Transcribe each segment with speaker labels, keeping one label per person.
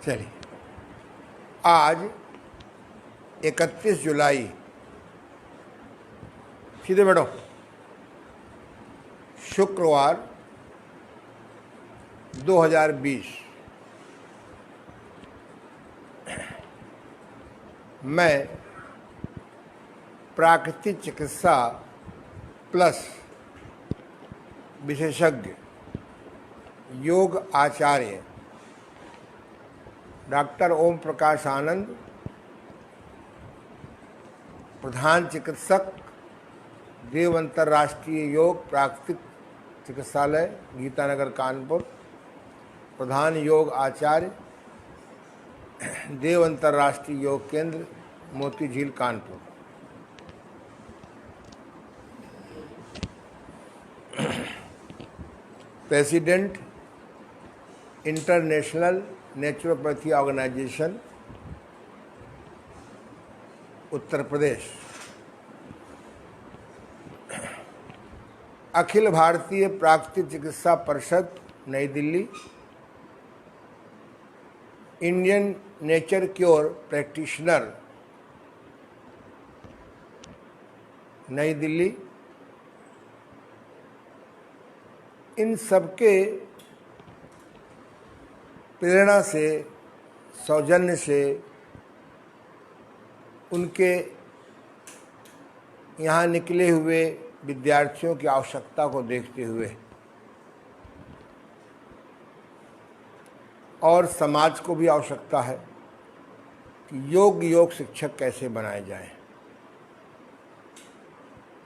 Speaker 1: चलिए, आज 31 जुलाई, सीधे बैठो, शुक्रवार 2020। मैं प्राकृतिक चिकित्सा प्लस विशेषज्ञ योग आचार्य डॉक्टर ओम प्रकाश आनंद, प्रधान चिकित्सक, देव अंतर्राष्ट्रीय योग प्राकृतिक चिकित्सालय, गीतानगर, कानपुर, प्रधान योग आचार्य, देव अंतर्राष्ट्रीय योग केंद्र, Moti Jheel, Kanpur. President international naturopathy organisation, Uttar Pradesh. Akhil Bharatiya Prakritik Chikitsa Parishad, New Delhi. Indian nature cure practitioner, New Delhi. इन सबके प्रेरणा से, सौजन्य से, उनके यहाँ निकले हुए विद्यार्थियों की आवश्यकता को देखते हुए और समाज को भी आवश्यकता है कि योग शिक्षक कैसे बनाए जाएं।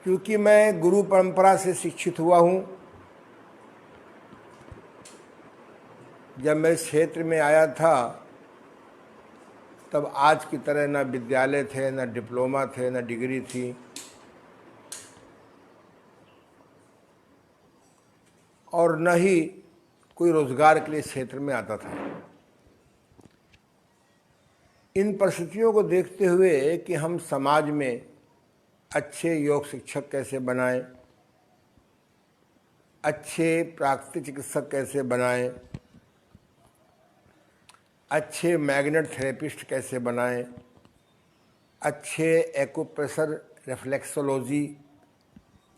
Speaker 1: क्योंकि मैं गुरु परंपरा से शिक्षित हुआ हूँ। जब मैं इस क्षेत्र में आया था तब आज की तरह न विद्यालय थे, न डिप्लोमा थे, न डिग्री थी, और न ही कोई रोजगार के लिए क्षेत्र में आता था। इन परिस्थितियों को देखते हुए कि हम समाज में अच्छे योग शिक्षक कैसे बनाएं, अच्छे प्राकृतिक चिकित्सक कैसे बनाएं, अच्छे मैग्नेट थेरेपिस्ट कैसे बनाएं, अच्छे एक्यूप्रेशर रिफ्लेक्सोलॉजी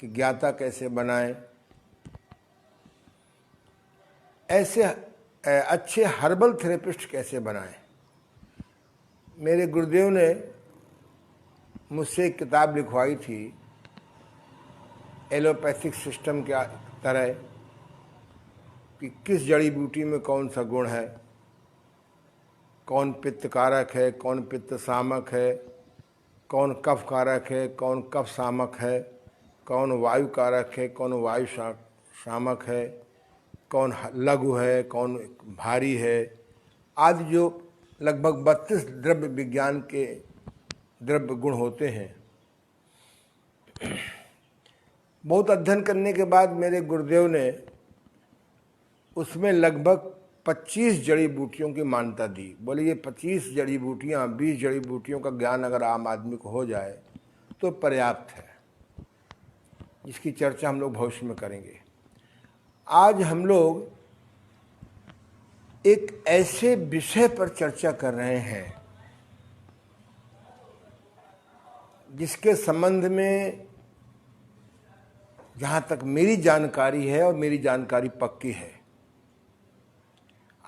Speaker 1: की ज्ञाता कैसे बनाएं, ऐसे अच्छे हर्बल थेरेपिस्ट कैसे बनाएं। मेरे गुरुदेव ने मुझसे एक किताब लिखवाई थी, एलोपैथिक सिस्टम के तरह, कि किस जड़ी बूटी में कौन सा गुण है, कौन पित्त कारक है, कौन पित्त शामक है, कौन कफ कारक है, कौन कफ शामक है, कौन वायु कारक है, कौन वायु शामक है, कौन लघु है, कौन भारी है, आदि जो लगभग 32 द्रव्य विज्ञान के द्रव्य गुण होते हैं। बहुत अध्ययन करने के बाद मेरे गुरुदेव ने उसमें लगभग 25 जड़ी बूटियों की मान्यता दी। बोले ये 25 जड़ी बूटियाँ, 20 जड़ी बूटियों का ज्ञान अगर आम आदमी को हो जाए तो पर्याप्त है। इसकी चर्चा हम लोग भविष्य में करेंगे। आज हम लोग एक ऐसे विषय पर चर्चा कर रहे हैं जिसके संबंध में जहाँ तक मेरी जानकारी है, और मेरी जानकारी पक्की है,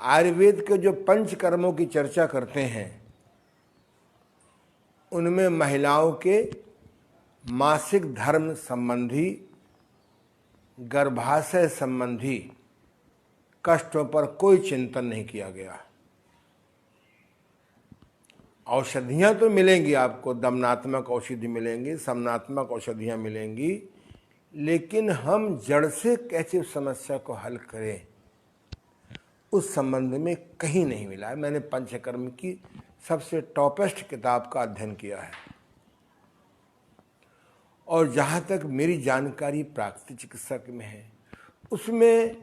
Speaker 1: आयुर्वेद के जो पंच कर्मों की चर्चा करते हैं उनमें महिलाओं के मासिक धर्म संबंधी, गर्भाशय संबंधी कष्टों पर कोई चिंतन नहीं किया गया। औषधियाँ तो मिलेंगी आपको, दमनात्मक औषधि मिलेंगी, समनात्मक औषधियाँ मिलेंगी, लेकिन हम जड़ से कैसे उस समस्या को हल करें, उस संबंध में कहीं नहीं मिला है। मैंने पंचकर्म की सबसे टॉपेस्ट किताब का अध्ययन किया है, और जहाँ तक मेरी जानकारी प्राकृतिक चिकित्सा में है, उसमें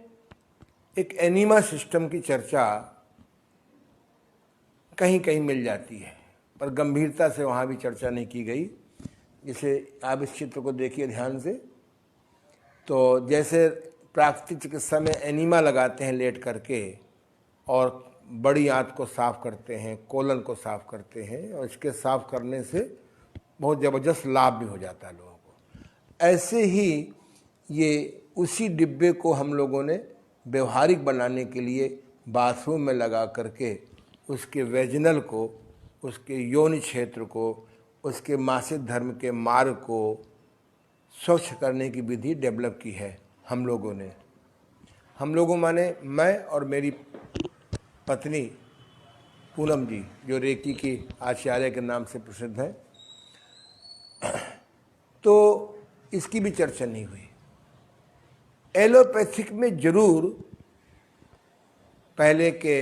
Speaker 1: एक एनीमा सिस्टम की चर्चा कहीं कहीं मिल जाती है, पर गंभीरता से वहाँ भी चर्चा नहीं की गई। जैसे आप इस चित्र को देखिए ध्यान से, तो जैसे प्राकृतिक चिकित्सा में एनीमा लगाते हैं लेट करके, और बड़ी आंत को साफ़ करते हैं, कोलन को साफ़ करते हैं, और इसके साफ़ करने से बहुत ज़बरदस्त लाभ भी हो जाता है लोगों को। ऐसे ही ये उसी डिब्बे को हम लोगों ने व्यवहारिक बनाने के लिए बाथरूम में लगा करके उसके वेजिनल को, उसके योनि क्षेत्र को, उसके मासिक धर्म के मार्ग को स्वच्छ करने की विधि डेवलप की है हम लोगों ने। हम लोगों माने मैं और मेरी पत्नी पूनम जी, जो रेकी की आचार्य के नाम से प्रसिद्ध है, तो इसकी भी चर्चा नहीं हुई। एलोपैथिक में जरूर पहले के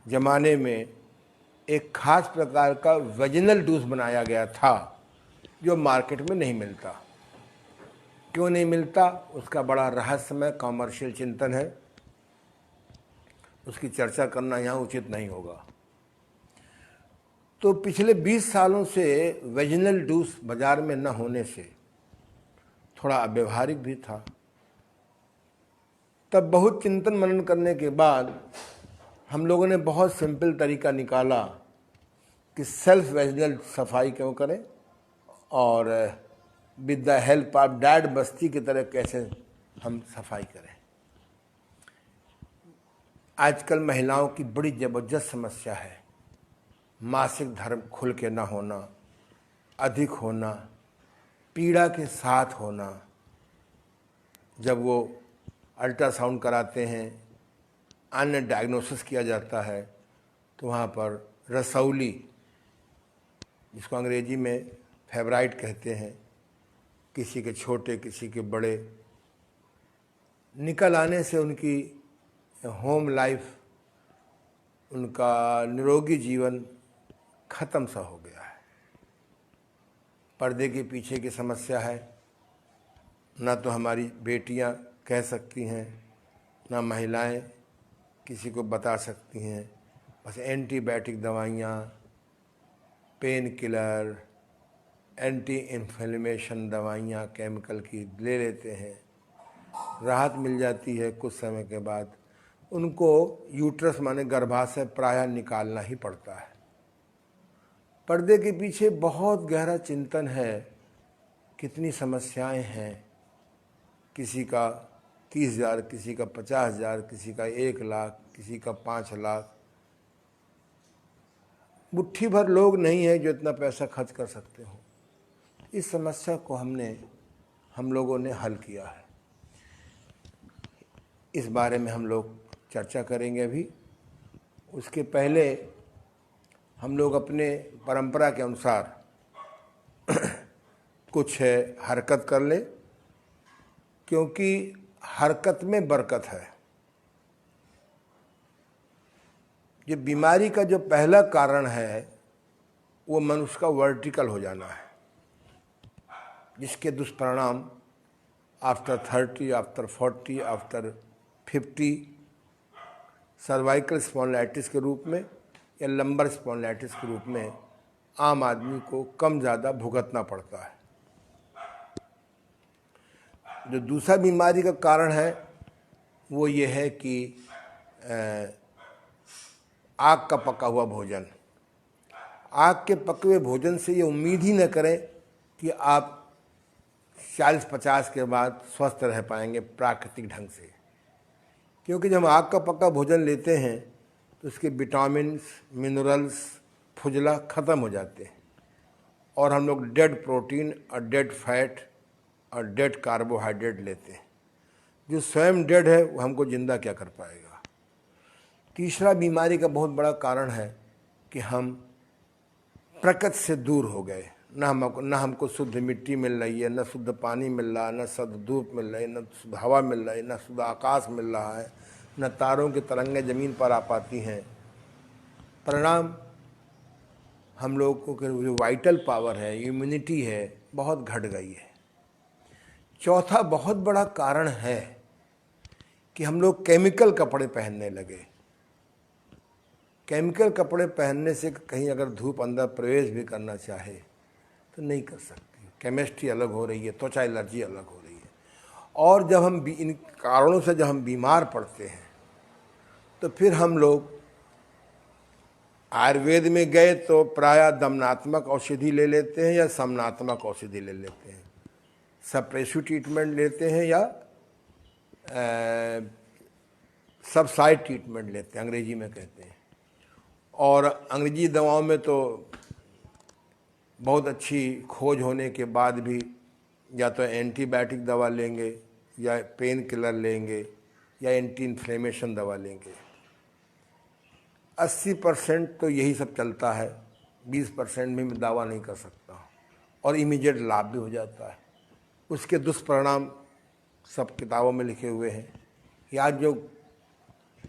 Speaker 1: ज़माने में एक खास प्रकार का वेजिनल जूस बनाया गया था जो मार्केट में नहीं मिलता। क्यों नहीं मिलता, उसका बड़ा रहस्यमय कॉमर्शियल चिंतन है, उसकी चर्चा करना यहाँ उचित नहीं होगा। तो पिछले 20 सालों से वेजिनल जूस बाजार में न होने से थोड़ा अव्यवहारिक भी था। तब बहुत चिंतन मनन करने के बाद हम लोगों ने बहुत सिंपल तरीका निकाला कि सेल्फ वेजिनल सफाई क्यों करें और with the help of dad बस्ती की तरह कैसे हम सफाई करें। आजकल महिलाओं की बड़ी ज़बरदस्त समस्या है, मासिक धर्म खुल के ना होना, अधिक होना, पीड़ा के साथ होना। जब वो अल्ट्रासाउंड कराते हैं, अन्य डायग्नोसिस किया जाता है, तो वहाँ पर रसौली, जिसको अंग्रेजी में फेब्राइड कहते हैं, किसी के छोटे किसी के बड़े, निकल आने से उनकी होम लाइफ, उनका निरोगी जीवन ख़त्म सा हो गया है। पर्दे के पीछे की समस्या है, ना तो हमारी बेटियां कह सकती हैं, ना महिलाएं किसी को बता सकती हैं। बस एंटीबायोटिक दवाइयाँ, पेन किलर, एंटी इन्फ्लेमेशन दवाइयाँ केमिकल की ले लेते हैं, राहत मिल जाती है, कुछ समय के बाद उनको यूट्रस माने गर्भाशय प्रायः निकालना ही पड़ता है। पर्दे के पीछे बहुत गहरा चिंतन है, कितनी समस्याएं हैं। किसी का 30,000, किसी का 50,000, किसी का 1 लाख, किसी का 5 लाख। मुट्ठी भर लोग नहीं है जो इतना पैसा खर्च कर सकते हो। इस समस्या को हम लोगों ने हल किया है। इस बारे में हम लोग चर्चा करेंगे अभी। उसके पहले हम लोग अपने परंपरा के अनुसार कुछ हरकत कर लें, क्योंकि हरकत में बरकत है। ये बीमारी का जो पहला कारण है वो मनुष्य का वर्टिकल हो जाना है, जिसके दुष्परिणाम after 30, after 40, after 50 cervical spondylitis के रूप में या लंबर स्पॉन्डिलाइटिस के रूप में आम आदमी को कम ज़्यादा भुगतना पड़ता है। जो दूसरा बीमारी का कारण है वो ये है कि आग का पका हुआ भोजन। आग के पके हुए भोजन से ये उम्मीद ही न करें कि आप 40-50 के बाद स्वस्थ रह पाएंगे प्राकृतिक ढंग से, क्योंकि जब हम आग का पका भोजन लेते हैं तो उसके विटामिन्स, मिनरल्स, फुजला ख़त्म हो जाते हैं और हम लोग डेड प्रोटीन और डेड फैट और डेड कार्बोहाइड्रेट लेते हैं। जो स्वयं डेड है वो हमको ज़िंदा क्या कर पाएगा। तीसरा बीमारी का बहुत बड़ा कारण है कि हम प्रकृति से दूर हो गए। ना हमको शुद्ध मिट्टी मिल रही है, न शुद्ध पानी मिल रहा है, न शुद्ध धूप मिल रही है, न शुद्ध हवा मिल रही है, न शुद्ध आकाश मिल रहा है, न तारों की तरंगें ज़मीन पर आ पाती हैं। परिणाम हम लोगों को जो वाइटल पावर है, इम्यूनिटी है, बहुत घट गई है। चौथा बहुत बड़ा कारण है कि हम लोग केमिकल कपड़े पहनने लगे। केमिकल कपड़े पहनने से कहीं अगर धूप अंदर प्रवेश भी करना चाहे तो नहीं कर सकती। केमिस्ट्री अलग हो रही है, त्वचा एलर्जी अलग हो रही है। और जब हम इन कारणों से जब हम बीमार पड़ते हैं तो फिर हम लोग आयुर्वेद में गए तो प्रायः दमनात्मक औषधि ले लेते हैं या समनात्मक औषधि ले लेते हैं, सप्रेसिव ट्रीटमेंट लेते हैं या सबसाइड ट्रीटमेंट लेते हैं, अंग्रेजी में कहते हैं। और अंग्रेजी दवाओं में तो बहुत अच्छी खोज होने के बाद भी या तो एंटीबायोटिक दवा लेंगे या पेन किलर लेंगे या एंटी इन्फ्लेमेशन दवा लेंगे। 80% तो यही सब चलता है, 20% में मैं दावा नहीं कर सकता और इमीडिएट लाभ भी हो जाता है। उसके दुष्परिणाम सब किताबों में लिखे हुए हैं कि आज जो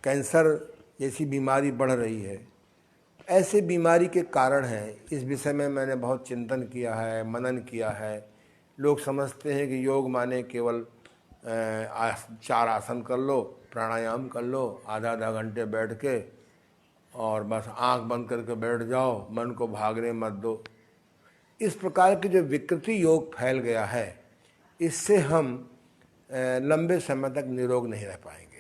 Speaker 1: कैंसर जैसी बीमारी बढ़ रही है, ऐसे बीमारी के कारण हैं। इस विषय में मैंने बहुत चिंतन किया है, मनन किया है। लोग समझते हैं कि योग माने केवल 4 आसन कर लो, प्राणायाम कर लो, आधा घंटे बैठ के और बस आंख बंद करके बैठ जाओ, मन को भागने मत दो। इस प्रकार की जो विकृति योग फैल गया है, इससे हम लंबे समय तक निरोग नहीं रह पाएंगे।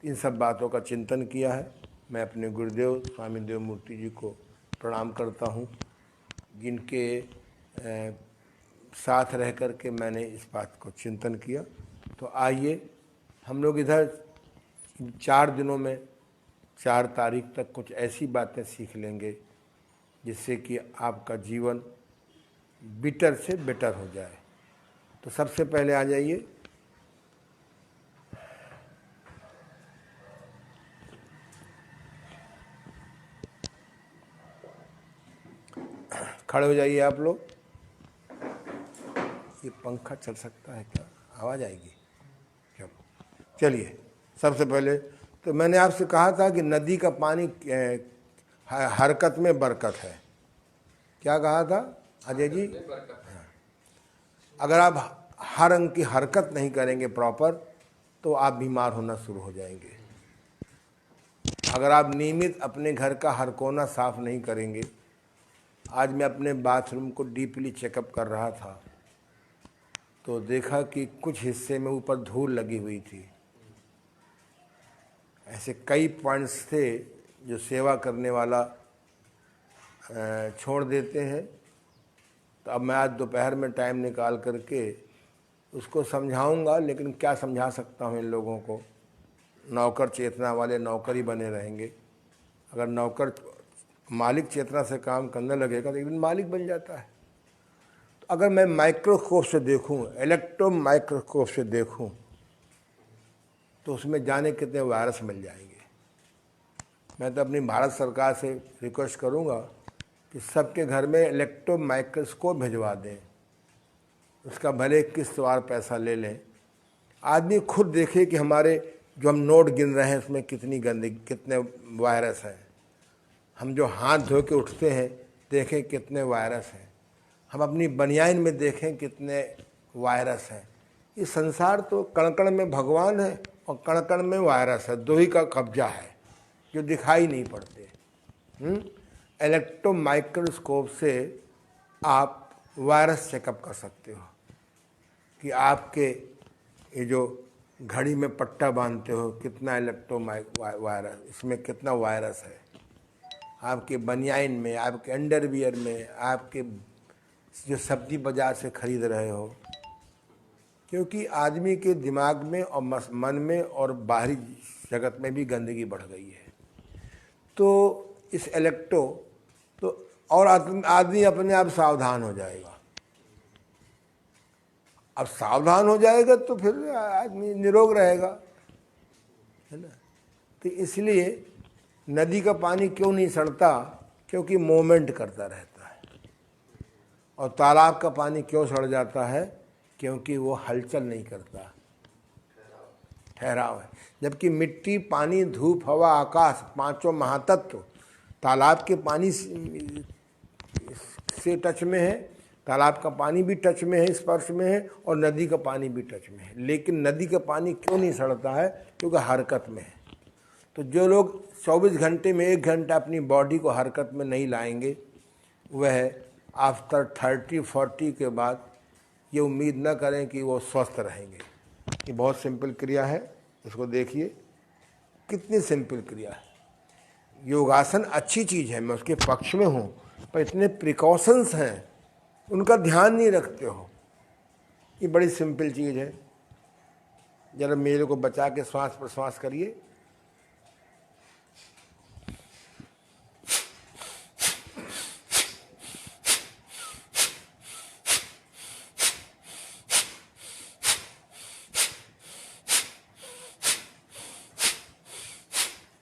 Speaker 1: इन सब बातों का चिंतन किया है। मैं अपने गुरुदेव स्वामी देव मूर्ति जी को प्रणाम करता हूँ, जिनके साथ रह कर के मैंने इस बात को चिंतन किया। तो आइए हम लोग इधर 4 दिनों में 4 तारीख तक कुछ ऐसी बातें सीख लेंगे जिससे कि आपका जीवन बेटर से बेटर हो जाए। तो सबसे पहले आ जाइए, खड़े हो जाइए आप लोग। ये पंखा चल सकता है क्या? आवाज़ आएगी? चलिए, सबसे पहले तो मैंने आपसे कहा था कि नदी का पानी हरकत में बरकत है। क्या कहा था अजय जी? अगर आप हर अंग की हरकत नहीं करेंगे प्रॉपर, तो आप बीमार होना शुरू हो जाएंगे। अगर आप नियमित अपने घर का हर कोना साफ नहीं करेंगे, आज मैं अपने बाथरूम को डीपली चेकअप कर रहा था तो देखा कि कुछ हिस्से में ऊपर धूल लगी हुई थी। ऐसे कई पॉइंट्स थे जो सेवा करने वाला छोड़ देते हैं। तो अब मैं आज दोपहर में टाइम निकाल करके उसको समझाऊंगा, लेकिन क्या समझा सकता हूँ इन लोगों को। नौकर चेतना वाले नौकर ही बने रहेंगे। अगर नौकर मालिक चेतना से काम करने लगेगा तो एक दिन मालिक बन जाता है। तो अगर मैं माइक्रोस्कोप से देखूं, इलेक्ट्रॉन माइक्रोस्कोप से देखूं, तो उसमें जाने कितने वायरस मिल जाएंगे। मैं तो अपनी भारत सरकार से रिक्वेस्ट करूंगा कि सबके घर में इलेक्ट्रॉन माइक्रोस्कोप भिजवा दें। उसका भले किस्त वार पैसा ले लें, आदमी खुद देखे कि हमारे जो हम नोट गिन रहे हैं उसमें कितनी गंदगी, कितने वायरस हैं। हम जो हाथ धो के उठते हैं देखें कितने वायरस हैं। हम अपनी बनियान में देखें कितने वायरस हैं। ये संसार तो कण-कण में भगवान है और कण-कण में वायरस है। दो ही का कब्जा है जो दिखाई नहीं पड़ते। इलेक्ट्रॉन माइक्रोस्कोप से आप वायरस चेकअप कर सकते हो कि आपके ये जो घड़ी में पट्टा बांधते हो कितना इलेक्ट्रॉन वायरस, इसमें कितना वायरस है। आपके बनियान में, आपके अंडरवियर में, आपके जो सब्जी बाजार से खरीद रहे हो। क्योंकि आदमी के दिमाग में और मन में और बाहरी जगत में भी गंदगी बढ़ गई है। तो इस तो और आदमी अपने आप सावधान हो जाएगा। अब सावधान हो जाएगा तो फिर आदमी निरोग रहेगा, है ना। तो इसलिए नदी का पानी क्यों नहीं सड़ता? क्योंकि मूवमेंट करता रहता है। और तालाब का पानी क्यों सड़ जाता है? क्योंकि वो हलचल नहीं करता, ठहराव है। जबकि मिट्टी, पानी, धूप, हवा, आकाश, 5 महातत्व तालाब के पानी से टच में है। तालाब का पानी भी टच में है, स्पर्श में है, और नदी का पानी भी टच में है। लेकिन नदी का पानी क्यों नहीं सड़ता है? क्योंकि हरकत में है। तो जो लोग 24 घंटे में 1 घंटा अपनी बॉडी को हरकत में नहीं लाएंगे, वह आफ्टर 30-40 के बाद ये उम्मीद न करें कि वो स्वस्थ रहेंगे। ये बहुत सिंपल क्रिया है, इसको देखिए कितनी सिंपल क्रिया है। योगासन अच्छी चीज़ है, मैं उसके पक्ष में हूँ, पर इतने प्रिकॉशंस हैं उनका ध्यान नहीं रखते हो। ये बड़ी सिंपल चीज़ है। जरा मेरे को बचा के श्वास प्रश्वास करिए।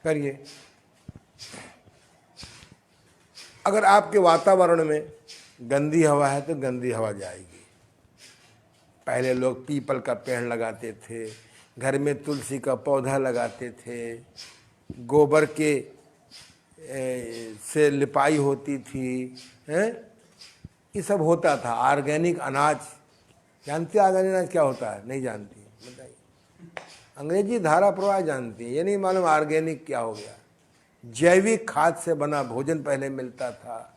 Speaker 1: करिए। अगर आपके वातावरण में गंदी हवा है तो गंदी हवा जाएगी। पहले लोग पीपल का पेड़ लगाते थे, घर में तुलसी का पौधा लगाते थे, गोबर के से लिपाई होती थी, हैं? ये सब होता था। ऑर्गेनिक अनाज, जानते ऑर्गेनिक अनाज क्या होता है? नहीं जानती, बताइए। अंग्रेजी धारा प्रवाह जानती है, ये नहीं मालूम ऑर्गेनिक क्या हो गया। जैविक खाद से बना भोजन पहले मिलता था।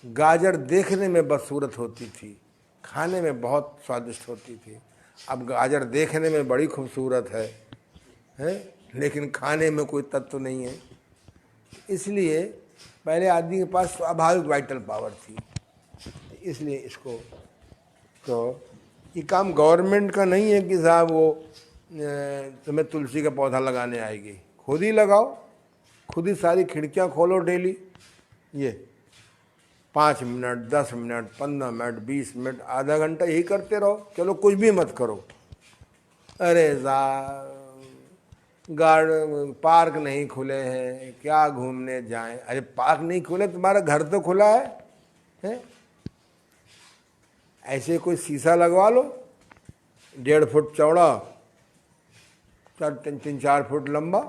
Speaker 1: गाजर देखने में बदसूरत होती थी, खाने में बहुत स्वादिष्ट होती थी। अब गाजर देखने में बड़ी खूबसूरत है, लेकिन खाने में कोई तत्व नहीं है। इसलिए पहले आदमी के पास स्वाभाविक वाइटल पावर थी, इसलिए इसको, तो ये काम गवर्नमेंट का नहीं है कि साहब वो तुम्हें तुलसी का पौधा लगाने आएगी। खुद ही लगाओ, खुद ही सारी खिड़कियां खोलो डेली। ये 5 मिनट, 10 मिनट, 15 मिनट, 20 मिनट, आधा घंटा यही करते रहो। चलो कुछ भी मत करो। अरे पार्क नहीं खुले हैं, क्या घूमने जाएं? अरे पार्क नहीं खुले, तुम्हारा घर तो खुला है? ऐसे कोई शीशा लगवा लो, 1.5 फुट चौड़ा, 3-4 फुट लंबा,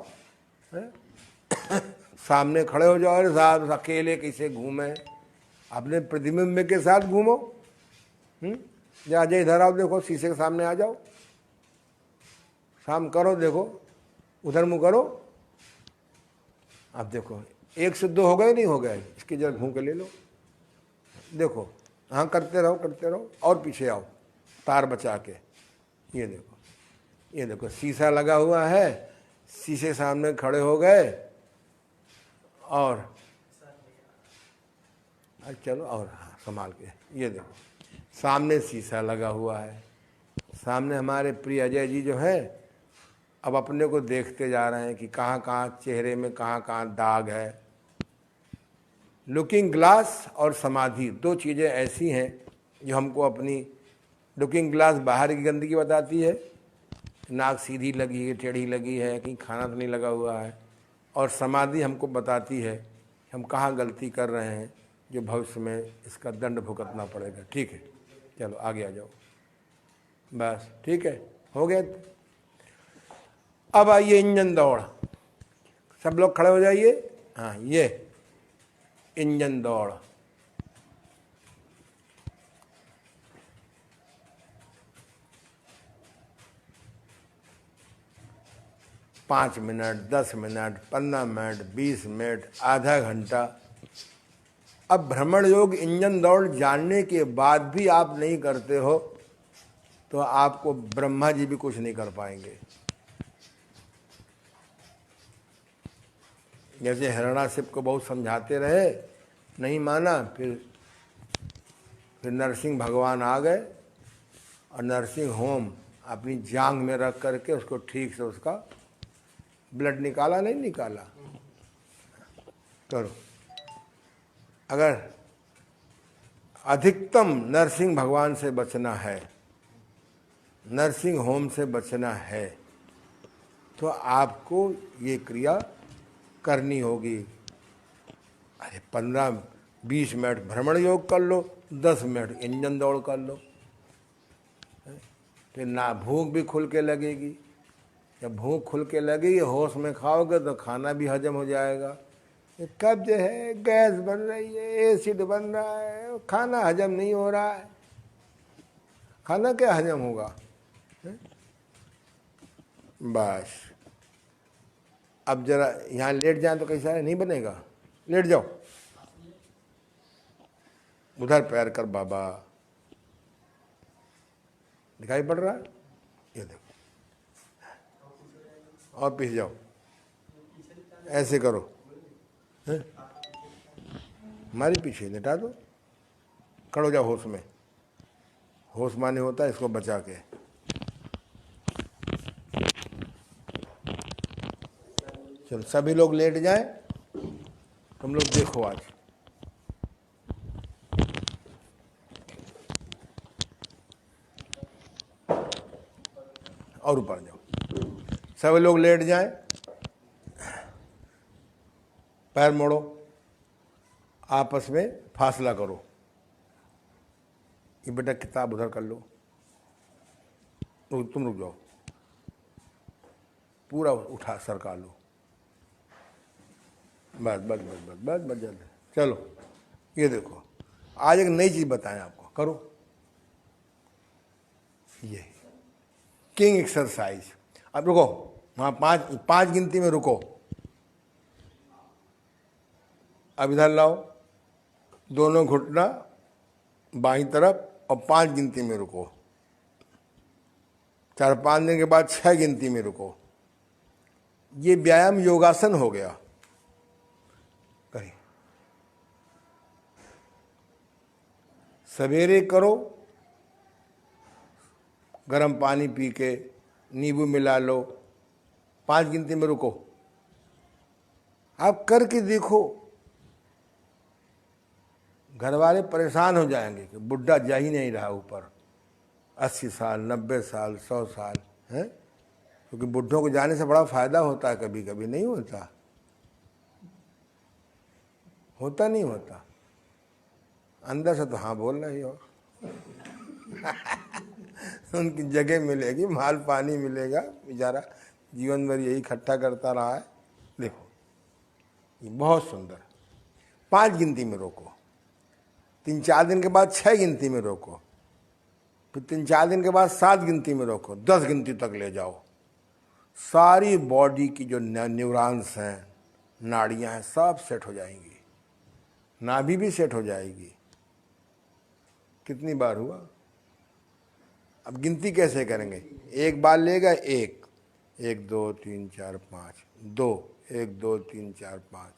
Speaker 1: है? सामने खड़े हो जाओ। अरे साहब अकेले कैसे घूमे? अपने प्रतिबिंब के साथ घूमो। जा इधर आओ, देखो शीशे के सामने आ जाओ, शाम करो, देखो उधर मुँह करो। अब देखो 1 से 2 हो गए, नहीं हो गए? इसकी जगह घूम के ले लो, देखो। हाँ, करते रहो और पीछे आओ तार बचा के। ये देखो शीशा लगा हुआ है, शीशे सामने खड़े हो गए और चलो, और हाँ संभाल के। ये देखो सामने शीशा लगा हुआ है, सामने हमारे प्रिय अजय जी जो है, अब अपने को देखते जा रहे हैं कि कहाँ कहाँ चेहरे में कहाँ कहाँ दाग है। लुकिंग ग्लास और समाधि 2 चीज़ें ऐसी हैं जो हमको अपनी, लुकिंग ग्लास बाहर की गंदगी बताती है, नाक सीधी लगी है, टेढ़ी लगी है, कहीं खाना तो नहीं लगा हुआ है, और समाधि हमको बताती है हम कहाँ गलती कर रहे हैं, जो भविष्य में इसका दंड भुगतना पड़ेगा। ठीक है, चलो आगे आ जाओ। बस ठीक है, हो गया। अब आइए इंजन दौड़। सब लोग खड़े हो जाइए। हाँ, ये इंजन दौड़। पाँच मिनट, 10 मिनट, 15 मिनट, 20 मिनट, आधा घंटा। अब भ्रमण योग इंजन दौड़ जानने के बाद भी आप नहीं करते हो तो आपको ब्रह्मा जी भी कुछ नहीं कर पाएंगे। जैसे हिरण्याकश्यप को बहुत समझाते रहे, नहीं माना, फिर नरसिंह भगवान आ गए और नरसिंह होम अपनी जांघ में रख करके उसको ठीक से उसका ब्लड निकाला। नहीं निकाला? करो। अगर अधिकतम नरसिंह भगवान से बचना है, नरसिंह होम से बचना है, तो आपको ये क्रिया करनी होगी। अरे 15-20 मिनट भ्रमण योग कर लो, 10 मिनट इंजन दौड़ कर लो, फिर ना भूख भी खुल के लगेगी। जब भूख खुल के लगेगी, होश में खाओगे तो खाना भी हजम हो जाएगा। कब्ज है, गैस बन रही है, एसिड बन रहा है, खाना हजम नहीं हो रहा है। खाना क्या हजम होगा? बस अब जरा यहाँ लेट जाए तो कैसा है? नहीं बनेगा। लेट जाओ, उधर पैर कर बाबा, दिखाई पड़ रहा है? ये देखो, और पीछे जाओ, ऐसे करो, हैं? हमारे पीछे लेटा दो, खड़ो जाओ होश में। होश माने होता है इसको बचा के। चलो सभी लोग लेट जाएं, तुम लोग देखो आज। और ऊपर जाओ, सभी लोग लेट जाएं, पैर मोड़ो, आपस में फासला करो। ये बेटा किताब उधर कर लो, तुम रुक जाओ, पूरा उठा सरका लो। बस बस बस बस बस बस जल्दी चलो। ये देखो आज एक नई चीज बताएं आपको, करो ये किंग एक्सरसाइज। अब रुको, वहां पांच गिनती में रुको। अब इधर लाओ, दोनों घुटना बाईं तरफ, और 5 गिनती में रुको। 4-5 दिन के बाद 6 गिनती में रुको। ये व्यायाम योगासन हो गया। करिए, सवेरे करो, गर्म पानी पी के नींबू मिला लो, 5 गिनती में रुको। आप करके देखो, घर वाले परेशान हो जाएंगे कि बुढ़ा जा ही नहीं रहा ऊपर। 80 साल, 90 साल, 100 साल है, क्योंकि बुढ़ों को जाने से बड़ा फायदा होता है। कभी कभी नहीं होता, होता नहीं होता, अंदर से तो हाँ बोल रही हो। उनकी जगह मिलेगी, माल पानी मिलेगा, बेचारा जीवन भर यही इकट्ठा करता रहा है। देखो ये बहुत सुंदर। 5 गिनती में रोको, 3-4 दिन के बाद 6 गिनती में रोको, फिर 3-4 दिन के बाद 7 गिनती में रोको, 10 गिनती तक ले जाओ। सारी बॉडी की जो न्यूरॉन्स हैं, नाड़ियां हैं, सब सेट हो जाएंगी, नाभि भी सेट हो जाएगी। कितनी बार हुआ? अब गिनती कैसे करेंगे? एक बार लेगा, 1 2 3 4 5, 2 1 2 3 4 5।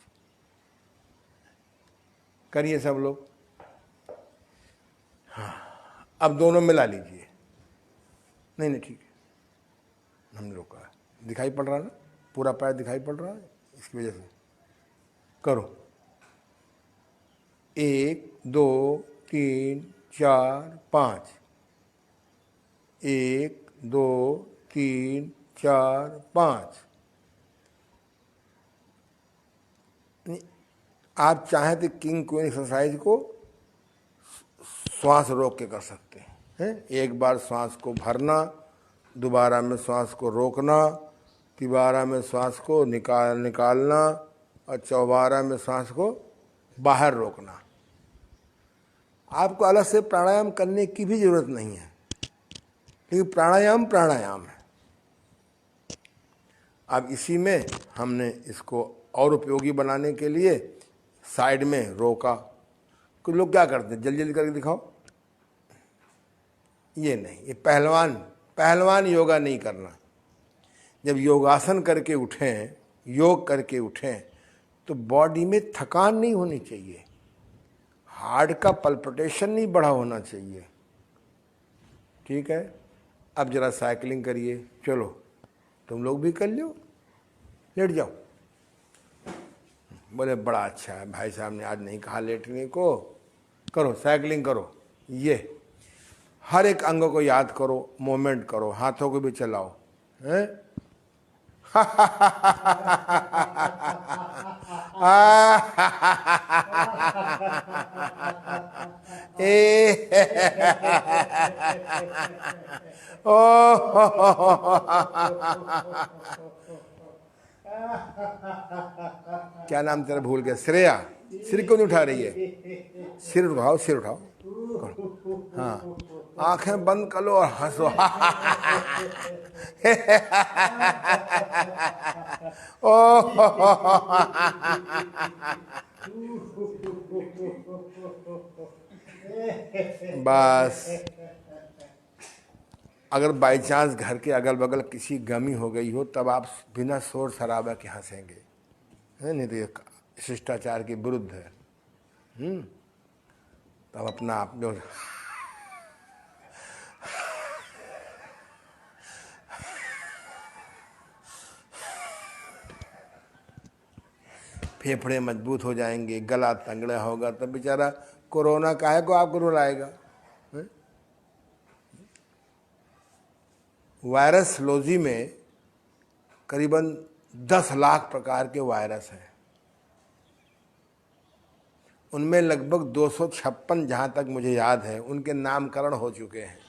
Speaker 1: करिए सब लोग। हाँ, अब दोनों मिला लीजिए। नहीं नहीं ठीक है, हमने रोका है। दिखाई पड़ रहा है ना, पूरा पैर दिखाई पड़ रहा है, इसकी वजह से करो। 1 2 3 4 5, 1 2 3 4 5। आप चाहें तो किंग क्वीन एक्सरसाइज को श्वास रोक के कर सकते हैं। एक बार श्वास को भरना, दोबारा में श्वास को रोकना, तिबारा में श्वास को निकालना, और चौबारा में श्वास को बाहर रोकना। आपको अलग से प्राणायाम करने की भी जरूरत नहीं है, क्योंकि प्राणायाम है। अब इसी में हमने इसको और उपयोगी बनाने के लिए साइड में रोका। कुछ लोग क्या करते हैं, जल्दी जल्दी करके दिखाओ। ये नहीं, ये पहलवान योगा नहीं करना। जब योगासन करके उठें, योग करके उठें, तो बॉडी में थकान नहीं होनी चाहिए, हार्ट का पल्पिटेशन नहीं बढ़ा होना चाहिए। ठीक है, अब जरा साइकिलिंग करिए। चलो तुम लोग भी कर लो, लेट जाओ। बोले बड़ा अच्छा है, भाई साहब ने आज नहीं कहा लेटने को। करो, साइकिलिंग करो। ये हर एक अंग को याद करो, मूवमेंट करो, हाथों को भी चलाओ, हैं? क्या नाम तेरा भूल गया? श्रेया। सिर क्यों नहीं उठा रही है? सिर उठाओ, सिर उठाओ। हाँ, आंखें बंद कर लो और हंसो। बस अगर बाई चांस घर के अगल बगल किसी गमी हो गई हो, तब आप बिना शोर शराबा के हंसेंगे, नहीं तो शिष्टाचार के विरुद्ध है। तब अपना आप जो फेफड़े मजबूत हो जाएंगे, गला तंगड़ा होगा, तब बेचारा कोरोना काहे को आपको रुलाएगा। वायरसोलॉजी में करीबन 10 लाख प्रकार के वायरस हैं। उनमें लगभग 256, जहाँ तक मुझे याद है, उनके नामकरण हो चुके हैं।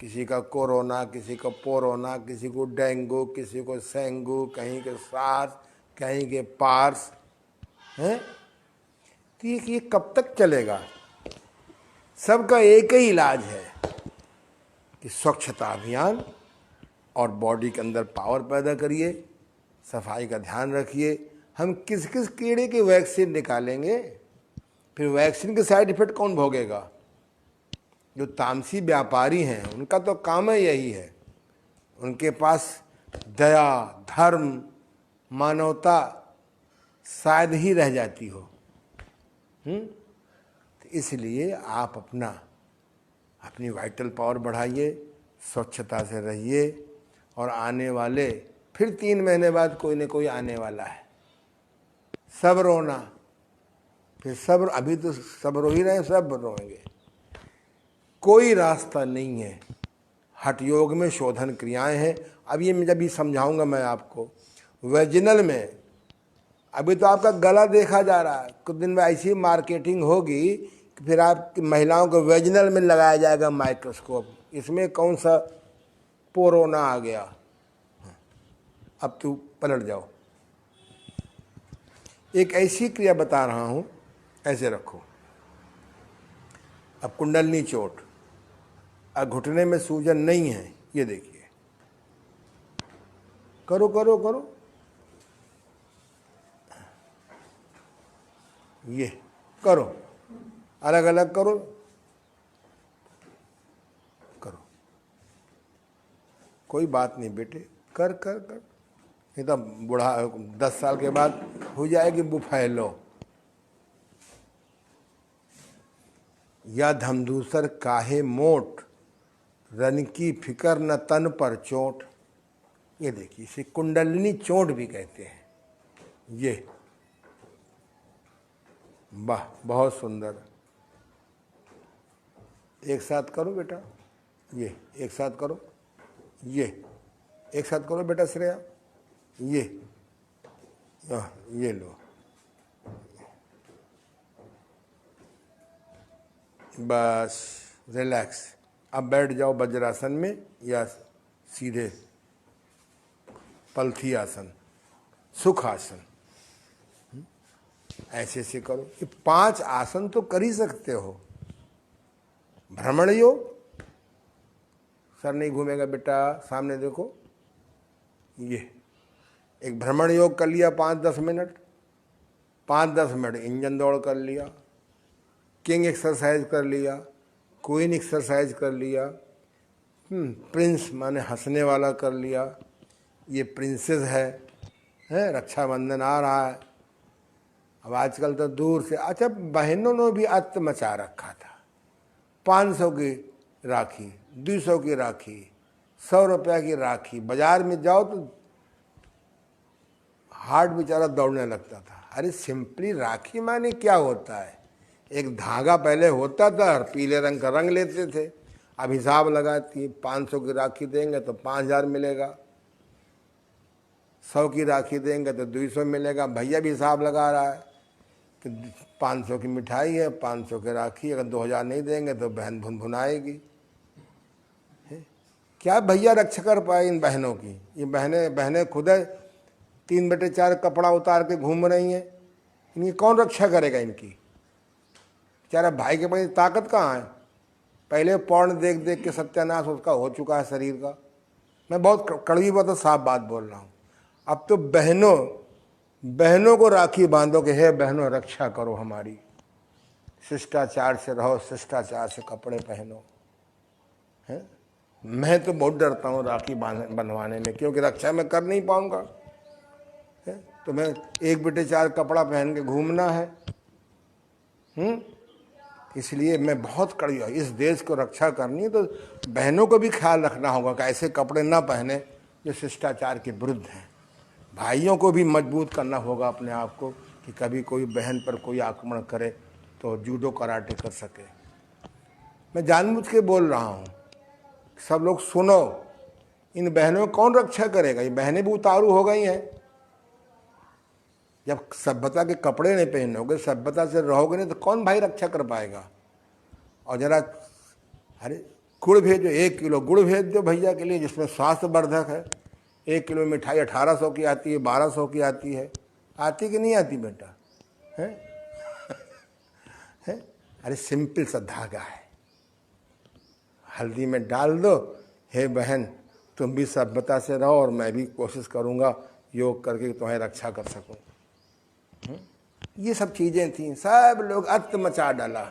Speaker 1: किसी का कोरोना, किसी को पोरोना, किसी को डेंगू, किसी को सेंगू, कहीं के सार्स, कहीं के पार्स हैं। तो ये कब तक चलेगा? सबका एक ही इलाज है कि स्वच्छता अभियान और बॉडी के अंदर पावर पैदा करिए, सफाई का ध्यान रखिए। हम किस किस कीड़े की वैक्सीन निकालेंगे, फिर वैक्सीन के साइड इफेक्ट कौन भोगेगा? जो तामसी व्यापारी हैं उनका तो काम है यही है। उनके पास दया, धर्म, मानवता शायद ही रह जाती हो। तो इसलिए आप अपनी वाइटल पावर बढ़ाइए, स्वच्छता से रहिए, और आने वाले फिर 3 महीने बाद कोई न कोई आने वाला है। सब रोना, फिर सब, अभी तो सब रो ही रहे हैं, सब रोएंगे। कोई रास्ता नहीं है। हठ योग में शोधन क्रियाएं हैं। अब ये मैं जब भी समझाऊंगा मैं आपको, वेजिनल में अभी तो आपका गला देखा जा रहा है, कुछ दिन में ऐसी मार्केटिंग होगी कि फिर आप महिलाओं को वेजिनल में लगाया जाएगा माइक्रोस्कोप। इसमें कौन सा पोरोना आ गया? अब तू पलट जाओ। एक ऐसी क्रिया बता रहा हूं, ऐसे रखो। अब कुंडलनी चोट, अब घुटने में सूजन नहीं है, ये देखिए, करो करो करो, ये करो, अलग अलग करो, करो, कोई बात नहीं बेटे, कर कर कर। नहीं तो बूढ़ा 10 साल के बाद हो जाएगी बुफैलो। या धमधूसर काहे मोट, रन की फिकर न तन पर चोट। ये देखिए, इसे कुंडलिनी चोट भी कहते हैं। ये वाह, बहुत सुंदर। एक साथ करो बेटा, ये एक साथ करो, ये एक साथ करो बेटा श्रेया, ये लो, बस रिलैक्स। अब बैठ जाओ वज्रासन में या सीधे पलथी आसन, सुख आसन, ऐसे ऐसे करो। ये 5 आसन तो कर ही सकते हो। भ्रमण योग, सर नहीं घूमेगा बेटा, सामने देखो, ये एक भ्रमण योग कर लिया 5-10 मिनट, 5-10 मिनट इंजन दौड़ कर लिया, किंग एक्सरसाइज कर लिया, क्वीन एक्सरसाइज कर लिया, प्रिंस माने हंसने वाला कर लिया, ये प्रिंसेस है, रक्षाबंधन आ रहा है। अब आजकल तो दूर से, अच्छा बहनों ने भी अत्त मचा रखा था। 500 की राखी, 200 की राखी, 100 रुपया की राखी, बाजार में जाओ तो हार्ट बेचारा दौड़ने लगता था। अरे सिंपली राखी माने क्या होता है? एक धागा पहले होता था, पीले रंग का रंग लेते थे। अब हिसाब लगाती, 500 की राखी देंगे तो 5000 मिलेगा, 100 की राखी देंगे तो 200 मिलेगा। भैया भी हिसाब लगा रहा है कि 500 की मिठाई है, 500 की राखी, अगर 2000 नहीं देंगे तो बहन भुनभुनाएगी। क्या भैया रक्षा कर पाए इन बहनों की? ये बहनें खुद 3/4 कपड़ा उतार के घूम रही हैं, इनकी कौन रक्षा करेगा? इनकी बेचारा भाई के पास ताकत कहाँ है? पहले पौर्ण देख देख के सत्यानाश उसका हो चुका है शरीर का। मैं बहुत कड़वी बात, साफ बात बोल रहा हूँ। अब तो बहनों को राखी बांधो कि हे बहनों रक्षा करो हमारी, शिष्टाचार से रहो, शिष्टाचार से कपड़े पहनो। है, मैं तो बहुत डरता हूँ राखी बनवाने में, क्योंकि रक्षा मैं कर नहीं पाऊंगा। है? तुम्हें एक बेटे चार कपड़ा पहन के घूमना है। इसलिए मैं बहुत कड़ी, इस देश को रक्षा करनी है तो बहनों को भी ख्याल रखना होगा कि ऐसे कपड़े ना पहने जो शिष्टाचार के विरुद्ध हैं। भाइयों को भी मजबूत करना होगा अपने आप को कि कभी कोई बहन पर कोई आक्रमण करे तो जूडो कराटे कर सके। मैं जानबूझ के बोल रहा हूँ, सब लोग सुनो, इन बहनों कौन रक्षा करेगा? ये बहनें भी उतारू हो गई हैं। जब सभ्यता के कपड़े नहीं पहनोगे, सभ्यता से रहोगे नहीं तो कौन भाई रक्षा कर पाएगा? और जरा अरे गुड़ भेजो, 1 किलो गुड़ भेज दो भैया के लिए जिसमें स्वास्थ्य वर्धक है। 1 किलो मिठाई 1800 की आती है, 1200 की आती है। आती कि नहीं आती बेटा? है? है? अरे सिंपल सा धागा है, हल्दी में डाल दो। हे बहन, तुम भी सभ्यता से रहो और मैं भी कोशिश करूँगा योग करके तुम्हें रक्षा कर सकूँ। ये सब चीज़ें थी, सब लोग अत मचा डाला।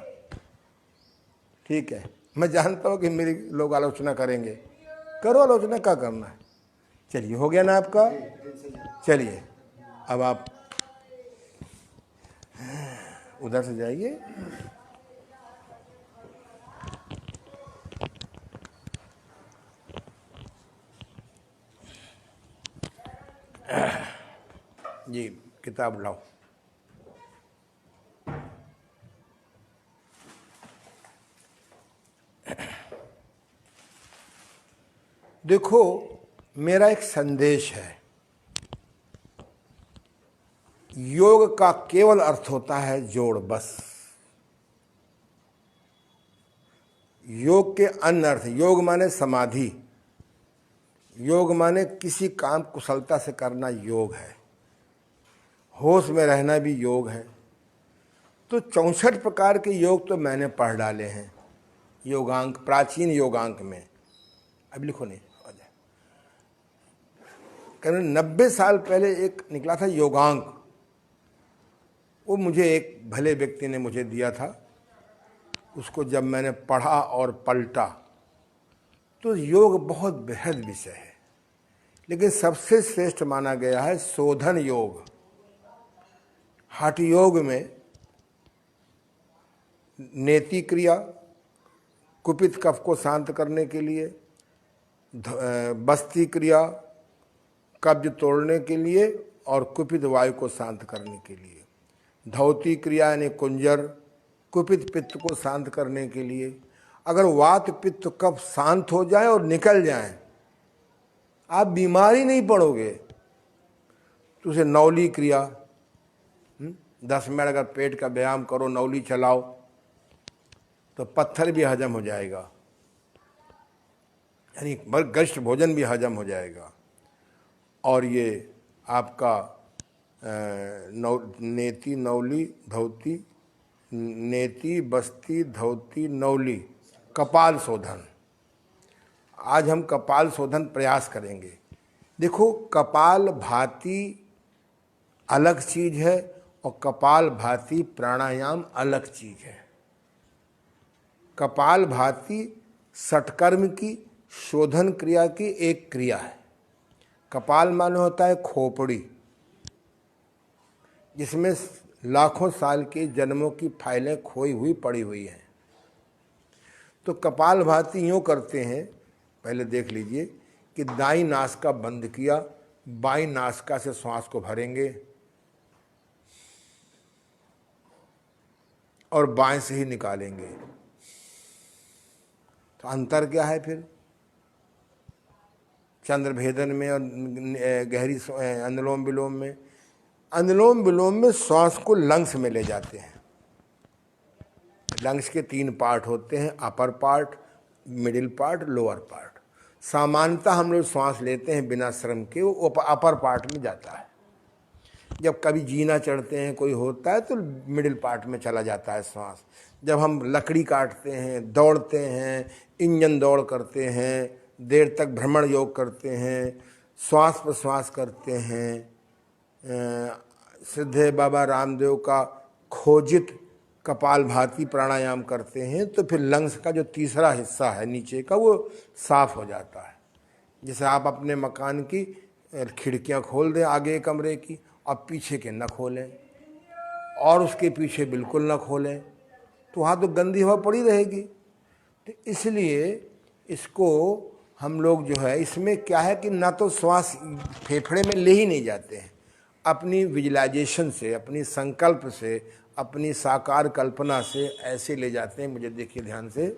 Speaker 1: ठीक है, मैं जानता हूँ कि मेरी लोग आलोचना करेंगे, करो आलोचना, क्या करना है। चलिए, हो गया ना आपका? चलिए अब आप उधर से जाइए। जी किताब लाओ। देखो, मेरा एक संदेश है, योग का केवल अर्थ होता है जोड़, बस। योग के अन्य अर्थ, योग माने समाधि, योग माने किसी काम कुशलता से करना योग है, होश में रहना भी योग है। तो 64 प्रकार के योग तो मैंने पढ़ डाले हैं योगांक, प्राचीन योगांक में। अब लिखो नहीं, आ जाए। करीब 90 साल पहले एक निकला था योगांक, वो मुझे एक भले व्यक्ति ने मुझे दिया था। उसको जब मैंने पढ़ा और पलटा तो योग बहुत बेहद विषय है, लेकिन सबसे श्रेष्ठ माना गया है शोधन योग। हठ योग में नेति क्रिया, कुपित कफ को शांत करने के लिए, बस्ती क्रिया कब्ज तोड़ने के लिए और कुपित वायु को शांत करने के लिए, धौती क्रिया यानी कुंजर कुपित पित्त को शांत करने के लिए। अगर वात पित्त कफ शांत हो जाए और निकल जाए, आप बीमारी नहीं पड़ोगे। तो उसे नौली क्रिया, 10 मिनट अगर पेट का व्यायाम करो, नौली चलाओ, तो पत्थर भी हजम हो जाएगा, यानी गरिष्ठ भोजन भी हजम हो जाएगा। और ये आपका नेति नौली धौती, नेति बस्ती धौती नौली, कपाल शोधन। आज हम कपाल शोधन प्रयास करेंगे। देखो, कपाल भाती अलग चीज है और कपाल भाती प्राणायाम अलग चीज है। कपाल भाती षटकर्म की शोधन क्रिया की एक क्रिया है। कपाल माने होता है खोपड़ी, जिसमें लाखों साल के जन्मों की फाइलें खोई हुई पड़ी हुई हैं। तो कपाल भाती यूँ करते हैं, पहले देख लीजिए कि दाईं नासिका बंद किया, बाईं नासिका से श्वास को भरेंगे और बाएं से ही निकालेंगे। तो अंतर क्या है फिर चंद्रभेदन में और गहरी अनुलोम विलोम में? अनुलोम विलोम में श्वास को लंग्स में ले जाते हैं। लंग्स के 3 पार्ट होते हैं, upper part, middle part, lower part. सामान्यतः हम लोग श्वास लेते हैं बिना श्रम के, वो अपर पार्ट में जाता है। जब कभी जीना चढ़ते हैं, कोई होता है, तो मिडिल पार्ट में चला जाता है श्वास। जब हम लकड़ी काटते हैं, दौड़ते हैं, इंजन दौड़ करते हैं, देर तक भ्रमण योग करते हैं, श्वास प्रश्वास करते हैं, सिद्धे बाबा रामदेव का खोजित कपालभाति प्राणायाम करते हैं, तो फिर लंग्स का जो तीसरा हिस्सा है नीचे का, वो साफ हो जाता है। जैसे आप अपने मकान की खिड़कियां खोल दें आगे कमरे की और पीछे के न खोलें, और उसके पीछे बिल्कुल न खोलें, तो वहाँ तो गंदी हवा पड़ी रहेगी। तो इसलिए इसको हम लोग जो है, इसमें क्या है कि ना तो श्वास फेफड़े में ले ही नहीं जाते हैं, अपनी विजुअलाइजेशन से, अपनी संकल्प से, अपनी साकार कल्पना से ऐसे ले जाते हैं। मुझे देखिए ध्यान से,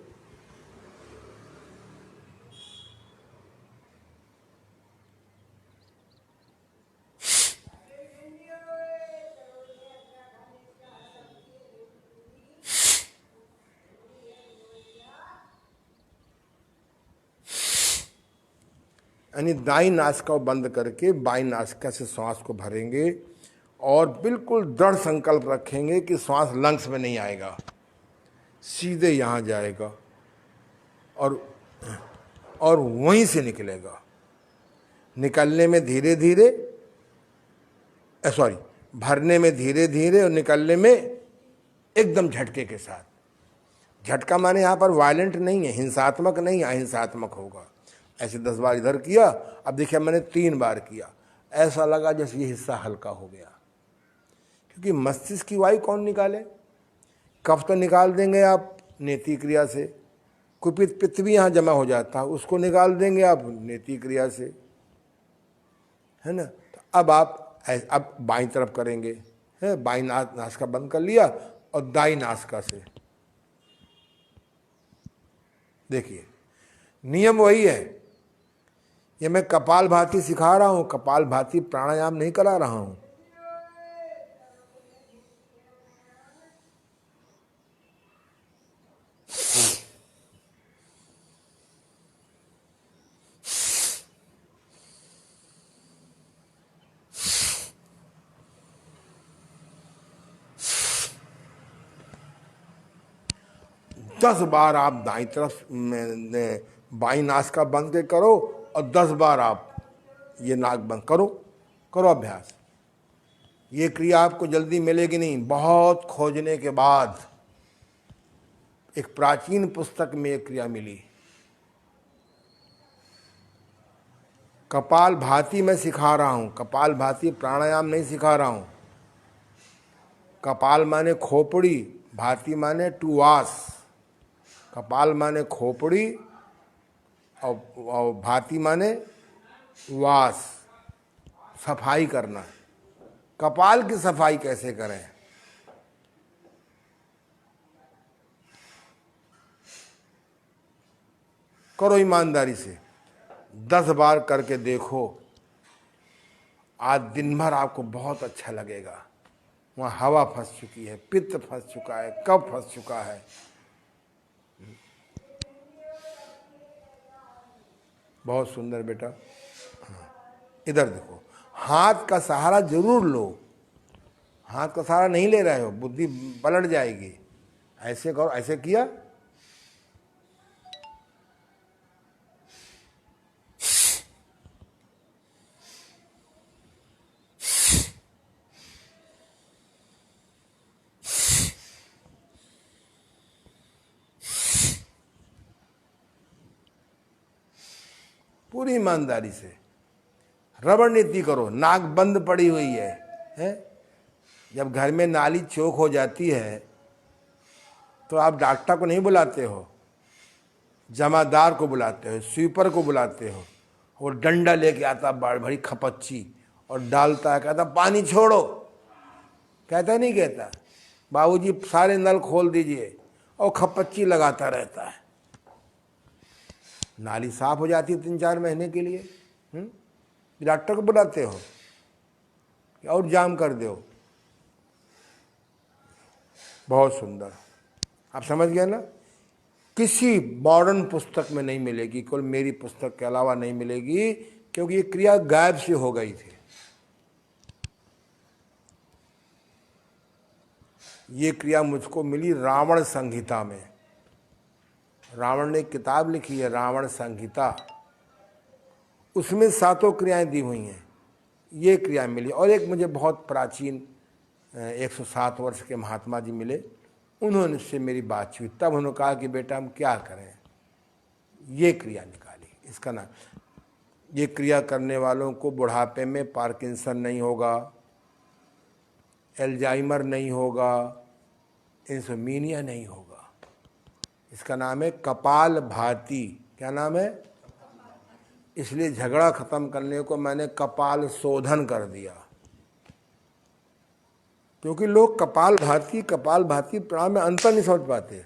Speaker 1: यानी दाई नासिका बंद करके बाई नासिका से श्वास को भरेंगे और बिल्कुल दृढ़ संकल्प रखेंगे कि श्वास लंग्स में नहीं आएगा, सीधे यहाँ जाएगा और वहीं से निकलेगा। निकलने में धीरे धीरे, सॉरी, भरने में धीरे धीरे और निकलने में एकदम झटके के साथ। झटका माने यहाँ पर वायलेंट नहीं है, हिंसात्मक नहीं, अहिंसात्मक होगा। ऐसे 10 बार इधर किया, अब देखिए मैंने 3 बार किया, ऐसा लगा जैसे ये हिस्सा हल्का हो गया। क्योंकि मस्तिष्क की वायु कौन निकाले? कफ तो निकाल देंगे आप नेति क्रिया से, कुपित पित्त भी यहाँ जमा हो जाता है, उसको निकाल देंगे आप नेति क्रिया से, है ना। तो अब बाईं तरफ करेंगे, है, बाईं नासिका बंद कर लिया और दाई नासिका से। देखिए नियम वही है, ये मैं कपालभाति सिखा रहा हूं, कपालभाति प्राणायाम नहीं करा रहा हूं। दस बार आप दाईं तरफ बाईं नासिका बंद के करो और 10 बार आप ये नाक बंद करो अभ्यास। ये क्रिया आपको जल्दी मिलेगी नहीं, बहुत खोजने के बाद एक प्राचीन पुस्तक में ये क्रिया मिली। कपालभाति मैं सिखा रहा हूं, कपालभाति प्राणायाम नहीं सिखा रहा हूं। कपाल माने खोपड़ी, भाति माने टुवास। कपाल माने खोपड़ी और भाति माने वास, सफाई करना। कपाल की सफाई कैसे करें? करो ईमानदारी से, 10 बार करके देखो, आज दिन भर आपको बहुत अच्छा लगेगा। वहाँ हवा फंस चुकी है, पित्त फंस चुका है, कफ फंस चुका है। बहुत सुंदर बेटा। इधर देखो, हाथ का सहारा जरूर लो। हाथ का सहारा नहीं ले रहे हो, बुद्धि पलट जाएगी। ऐसे करो, ऐसे किया, पूरी ईमानदारी से। रबड़ नीति करो, नाक बंद पड़ी हुई है? जब घर में नाली चौक हो जाती है तो आप डॉक्टर को नहीं बुलाते हो, जमादार को बुलाते हो, स्वीपर को बुलाते हो। वो डंडा लेके आता बाढ़ भरी खपच्ची और डालता है, कहता पानी छोड़ो, कहता नहीं कहता, बाबूजी सारे नल खोल दीजिए, और खपच्ची लगाता रहता है। नाली साफ हो जाती है 3-4 महीने के लिए। डॉक्टर को बुलाते हो और जाम कर दो। बहुत सुंदर, आप समझ गए ना। किसी मॉडर्न पुस्तक में नहीं मिलेगी, केवल मेरी पुस्तक के अलावा नहीं मिलेगी, क्योंकि ये क्रिया गायब से हो गई थी। ये क्रिया मुझको मिली रावण संहिता में। रावण ने एक किताब लिखी है, रावण संहिता, उसमें 7 क्रियाएं दी हुई हैं। ये क्रिया मिली। और एक मुझे बहुत प्राचीन 107 वर्ष के महात्मा जी मिले, उन्होंने से मेरी बात हुई, तब उन्होंने कहा कि बेटा हम क्या करें, ये क्रिया निकाली। इसका नाम ये क्रिया करने वालों को बुढ़ापे में पार्किंसन नहीं होगा, एल्जाइमर नहीं होगा, इंसोमिनिया नहीं होगा। इसका नाम है कपाल भाती। क्या नाम है? इसलिए झगड़ा खत्म करने को मैंने कपाल शोधन कर दिया, क्योंकि लोग कपाल भाती प्राणायाम में अंतर नहीं समझ पाते।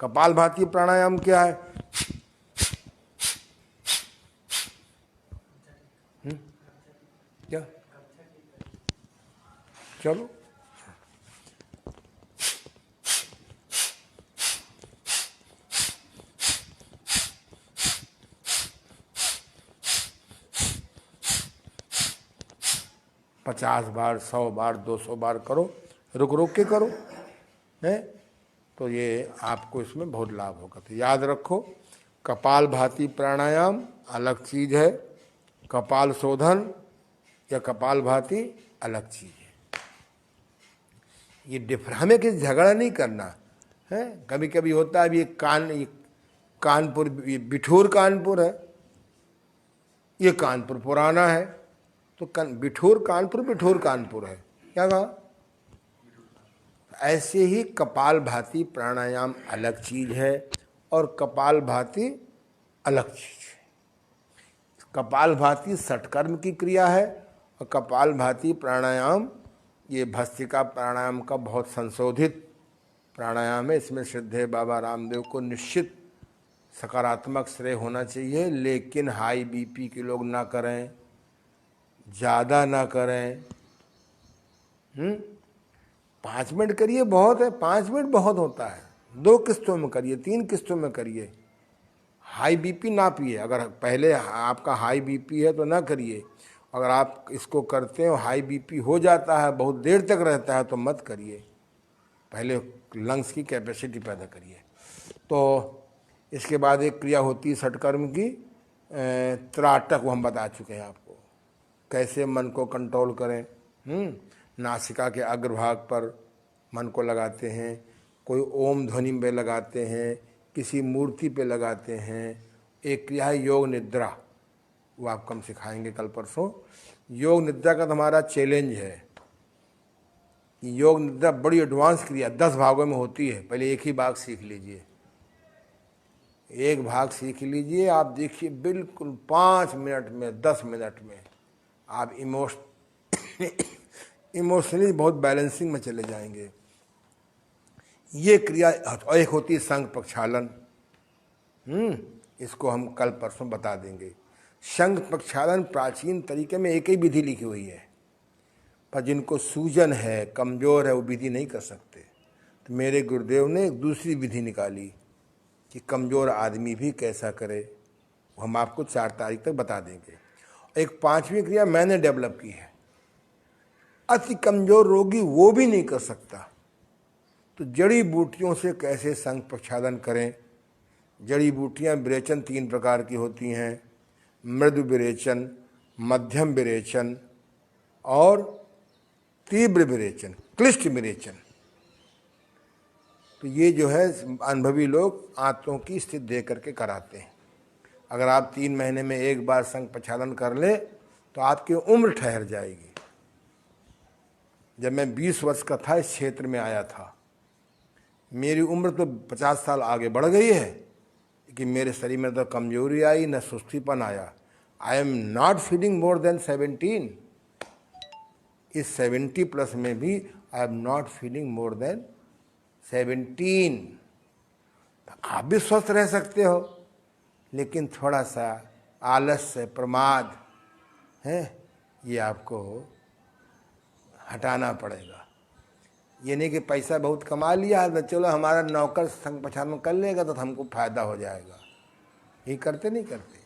Speaker 1: कपाल भाती प्राणायाम क्या है? क्या? चलो, पचास बार, 100 बार, 200 बार करो, रुक रुक के करो, है तो ये आपको इसमें बहुत लाभ होगा। तो याद रखो, कपाल भाती प्राणायाम अलग चीज है, कपाल शोधन या कपाल भाती अलग चीज है। ये हमें किसी झगड़ा नहीं करना है। कभी कभी होता है, ये कानपुर, ये बिठूर कानपुर है, ये कानपुर पुराना है, तो बिठूर कानपुर है, क्या कहा? ऐसे ही कपाल भाती प्राणायाम अलग चीज है और कपाल भाती अलग चीज है। कपाल भाती षटकर्म की क्रिया है और कपाल भाती प्राणायाम ये भस्त्रिका प्राणायाम का बहुत संशोधित प्राणायाम है। इसमें श्रद्धेय बाबा रामदेव को निश्चित सकारात्मक श्रेय होना चाहिए, लेकिन हाई बीपी के लोग ना करें, ज़्यादा ना करें। 5 मिनट करिए, बहुत है, 5 मिनट बहुत होता है। 2 किस्तों में करिए, 3 किस्तों में करिए। हाई बीपी ना पिए, अगर पहले आपका हाई बीपी है तो ना करिए। अगर आप इसको करते हो, हाई बीपी हो जाता है, बहुत देर तक रहता है, तो मत करिए। पहले लंग्स की कैपेसिटी पैदा करिए। तो इसके बाद एक क्रिया होती है षटकर्म की, त्राटक, वो हम बता चुके हैं आपको, कैसे मन को कंट्रोल करें। नासिका के अग्रभाग पर मन को लगाते हैं, कोई ओम ध्वनि पे लगाते हैं, किसी मूर्ति पे लगाते हैं। एक क्रिया है योग निद्रा, वो आपको हम सिखाएंगे कल परसों। योग निद्रा का तो हमारा चैलेंज है। योग निद्रा बड़ी एडवांस क्रिया, 10 भागों में होती है। पहले एक ही भाग सीख लीजिए, एक भाग सीख लीजिए। आप देखिए बिल्कुल 5 मिनट में, 10 मिनट में आप इमोशनली बहुत बैलेंसिंग में चले जाएंगे। ये क्रिया। और एक होती है शंख प्रक्षालन, इसको हम कल परसों बता देंगे। शंख प्रक्षालन प्राचीन तरीके में एक ही विधि लिखी हुई है, पर जिनको सूजन है, कमजोर है, वो विधि नहीं कर सकते। तो मेरे गुरुदेव ने एक दूसरी विधि निकाली कि कमजोर आदमी भी कैसा करे, वो हम आपको 4 तारीख तक बता देंगे। एक 5वीं क्रिया मैंने डेवलप की है, अति कमजोर रोगी वो भी नहीं कर सकता, तो जड़ी बूटियों से कैसे शंख प्रक्षालन करें। जड़ी बूटियाँ विरेचन 3 प्रकार की होती हैं, मृदु विरेचन, मध्यम विरेचन और तीव्र विरेचन, क्लिष्ट विरेचन। तो ये जो है अनुभवी लोग आंतों की स्थिति दे करके कराते हैं। अगर आप 3 महीने में एक बार शंख प्रक्षालन कर ले तो आपकी उम्र ठहर जाएगी। जब मैं 20 वर्ष का था, इस क्षेत्र में आया था, मेरी उम्र तो 50 साल आगे बढ़ गई है, कि मेरे शरीर में तो कमजोरी आई, न सुस्तीपन आया। I am not feeling more than 17। इस 70 प्लस में भी I am not feeling more than 17। आप भी स्वस्थ रह सकते हो, लेकिन थोड़ा सा आलस्य, प्रमाद है, ये आपको हटाना पड़ेगा। ये नहीं कि पैसा बहुत कमा लिया है तो चलो हमारा नौकर शंख प्रक्षालन कर लेगा तो हमको फायदा हो जाएगा, ये करते नहीं करते।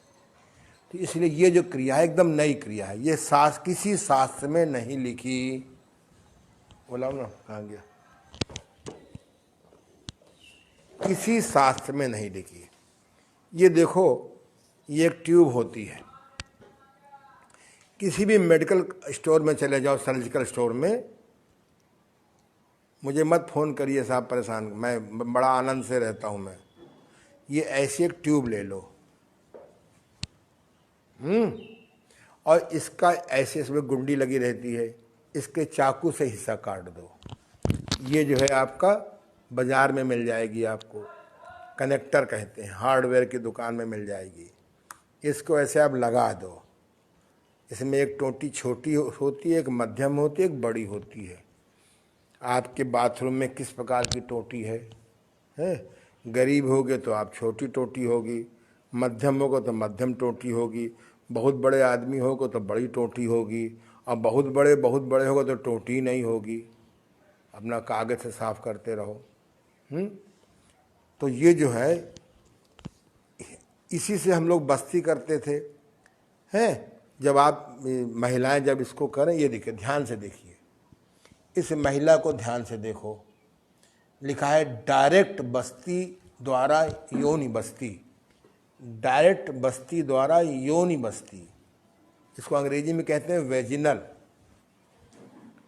Speaker 1: तो इसलिए ये जो क्रिया है एकदम नई क्रिया है, ये किसी शास्त्र में नहीं लिखी। बोला ना, कहाँ गया? किसी शास्त्र में नहीं लिखी। ये देखो, ये एक ट्यूब होती है। किसी भी मेडिकल स्टोर में चले जाओ, सर्जिकल स्टोर में, मुझे मत फ़ोन करिए साहब, परेशान, मैं बड़ा आनंद से रहता हूँ मैं। ये ऐसी एक ट्यूब ले लो, और इसका ऐसे इसमें गुंडी लगी रहती है, इसके चाकू से हिस्सा काट दो। ये जो है आपका बाज़ार में मिल जाएगी, आपको कनेक्टर कहते हैं, हार्डवेयर की दुकान में मिल जाएगी। इसको ऐसे आप लगा दो। इसमें एक टोंटी छोटी होती है, एक मध्यम होती है, एक बड़ी होती है। आपके बाथरूम में किस प्रकार की टोंटी है? गरीब होगे तो आप छोटी टोंटी होगी, मध्यम होगा तो मध्यम टोंटी होगी, बहुत बड़े आदमी होगे तो बड़ी टोंटी होगी, और बहुत बड़े होगे तो टोंटी नहीं होगी। अपना कागज़ से साफ करते रहो। तो ये जो है, इसी से हम लोग बस्ती करते थे। जब आप महिलाएं जब इसको करें, ये देखिए, ध्यान से देखिए, इस महिला को ध्यान से देखो, लिखा है डायरेक्ट बस्ती द्वारा योनि बस्ती, डायरेक्ट बस्ती द्वारा योनि बस्ती। इसको अंग्रेजी में कहते हैं वेजिनल।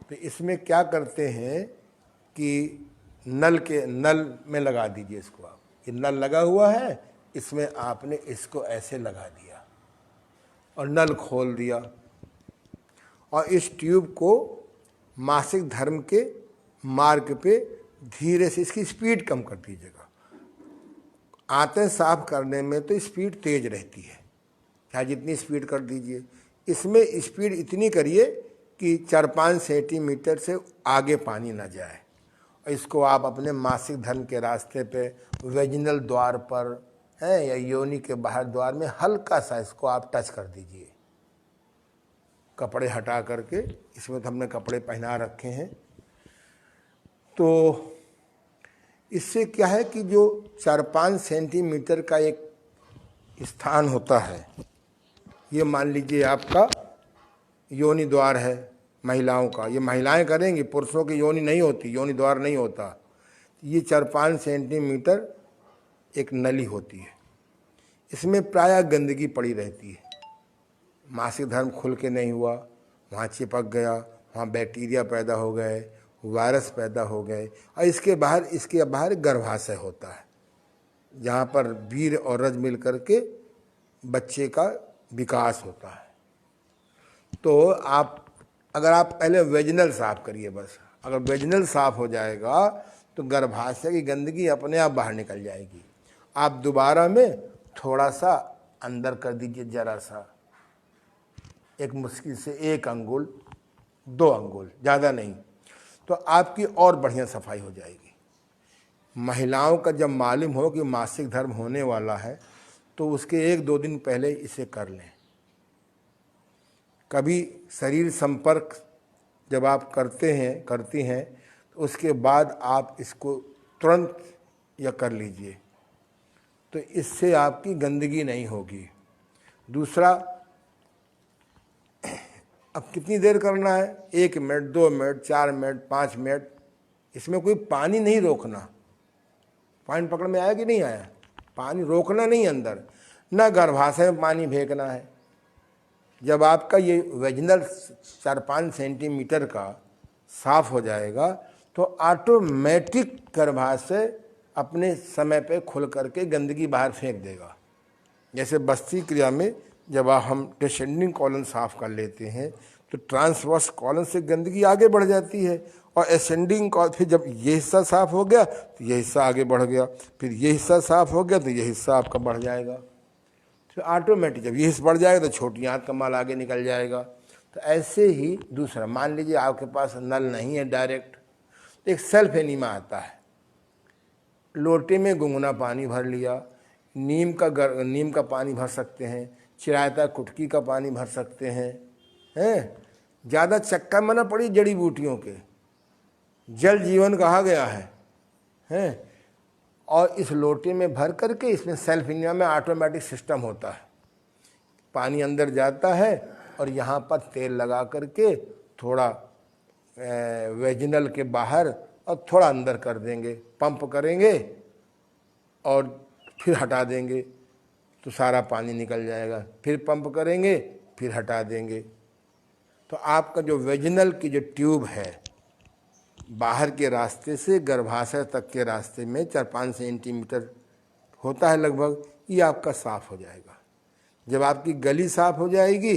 Speaker 1: तो इसमें क्या करते हैं कि नल में लगा दीजिए इसको। आप, ये नल लगा हुआ है, इसमें आपने इसको ऐसे लगा दिया और नल खोल दिया, और इस ट्यूब को मासिक धर्म के मार्ग पे धीरे से, इसकी स्पीड कम कर दीजिएगा। आंतें साफ करने में तो स्पीड तेज रहती है, चाहे जितनी स्पीड कर दीजिए। इसमें स्पीड इतनी करिए कि 4-5 सेंटीमीटर से आगे पानी ना जाए। और इसको आप अपने मासिक धर्म के रास्ते पे, वेजिनल द्वार पर है या योनि के बाहर द्वार में हल्का सा इसको आप टच कर दीजिए, कपड़े हटा करके। इसमें तो हमने कपड़े पहना रखे हैं। तो इससे क्या है कि जो 4-5 सेंटीमीटर का एक स्थान होता है, ये मान लीजिए आपका योनि द्वार है महिलाओं का, ये महिलाएं करेंगी, पुरुषों की योनि नहीं होती, योनि द्वार नहीं होता। ये 4-5 सेंटीमीटर एक नली होती है, इसमें प्रायः गंदगी पड़ी रहती है। मासिक धर्म खुल के नहीं हुआ, वहाँ चिपक गया, वहाँ बैक्टीरिया पैदा हो गए, वायरस पैदा हो गए, और इसके बाहर गर्भाशय होता है, जहाँ पर वीर्य और रज मिल करके बच्चे का विकास होता है। तो अगर आप पहले वेजिनल साफ करिए बस, अगर वेजिनल साफ हो जाएगा तो गर्भाशय की गंदगी अपने आप बाहर निकल जाएगी। आप दोबारा में थोड़ा सा अंदर कर दीजिए, जरा सा, एक मुश्किल से 1 अंगुल 2 अंगुल, ज़्यादा नहीं, तो आपकी और बढ़िया सफाई हो जाएगी। महिलाओं का जब मालूम हो कि मासिक धर्म होने वाला है तो उसके 1-2 दिन पहले इसे कर लें। कभी शरीर संपर्क जब आप करती हैं तो उसके बाद आप इसको तुरंत या कर लीजिए, तो इससे आपकी गंदगी नहीं होगी। दूसरा, अब कितनी देर करना है? 1 मिनट, 2 मिनट, 4 मिनट, 5 मिनट। इसमें कोई पानी नहीं रोकना। पानी पकड़ में आया कि नहीं आया? पानी रोकना नहीं अंदर, ना गर्भाशय में पानी फेंकना है। जब आपका ये वेजिनल 4-5 सेंटीमीटर का साफ हो जाएगा तो ऑटोमेटिक गर्भाशय अपने समय पे खुल करके गंदगी बाहर फेंक देगा। जैसे बस्ती क्रिया में जब हम डिसेंडिंग कॉलन साफ कर लेते हैं तो ट्रांसवर्स कॉलन से गंदगी आगे बढ़ जाती है, और असेंडिंग कॉलन, फिर जब ये हिस्सा साफ हो गया तो ये हिस्सा आगे बढ़ गया, फिर ये हिस्सा साफ हो गया तो ये हिस्सा आपका बढ़ जाएगा। तो ऑटोमेटिक जब ये हिस्सा बढ़ जाएगा तो छोटी आंत का माल आगे निकल जाएगा। तो ऐसे ही दूसरा, मान लीजिए आपके पास नल नहीं है डायरेक्ट, तो एक सेल्फ एनीमा आता है। लोटे में गुनगुना पानी भर लिया, नीम का पानी भर सकते हैं, चिरायता कुटकी का पानी भर सकते हैं। ज़्यादा चक्का में ना पड़ी जड़ी बूटियों के, जल जीवन कहा गया है। और इस लोटे में भर करके, इसमें सेल्फ एनीमा में ऑटोमेटिक सिस्टम होता है, पानी अंदर जाता है और यहाँ पर तेल लगा करके थोड़ा वेजिनल के बाहर और थोड़ा अंदर कर देंगे, पंप करेंगे और फिर हटा देंगे तो सारा पानी निकल जाएगा, फिर पंप करेंगे, फिर हटा देंगे। तो आपका जो वेजिनल की जो ट्यूब है, बाहर के रास्ते से गर्भाशय तक के रास्ते में 4-5 सेंटीमीटर होता है लगभग, ये आपका साफ हो जाएगा। जब आपकी गली साफ हो जाएगी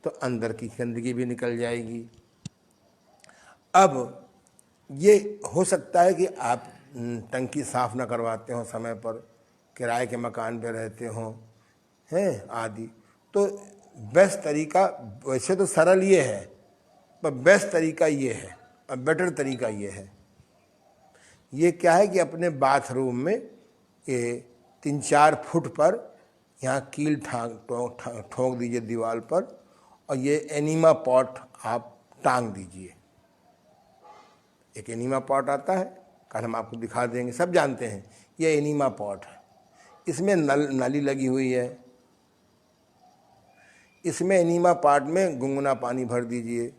Speaker 1: तो अंदर की गंदगी भी निकल जाएगी। अब ये हो सकता है कि आप टंकी साफ ना करवाते हो समय पर, किराए के मकान पे रहते हो हैं आदि, तो बेस्ट तरीका, वैसे तो सरल ये है पर बेस्ट तरीका ये है और बेटर तरीका ये है। ये क्या है कि अपने बाथरूम में ये 3-4 फुट पर यहाँ कील ठोक दीजिए दीवार पर, और ये एनीमा पॉट आप टांग दीजिए। एक एनीमा पॉट आता है, कल हम आपको दिखा देंगे, सब जानते हैं ये एनीमा पॉट है। इसमें नाली लगी हुई है, इसमें एनीमा पॉट में गुनगुना पानी भर दीजिए,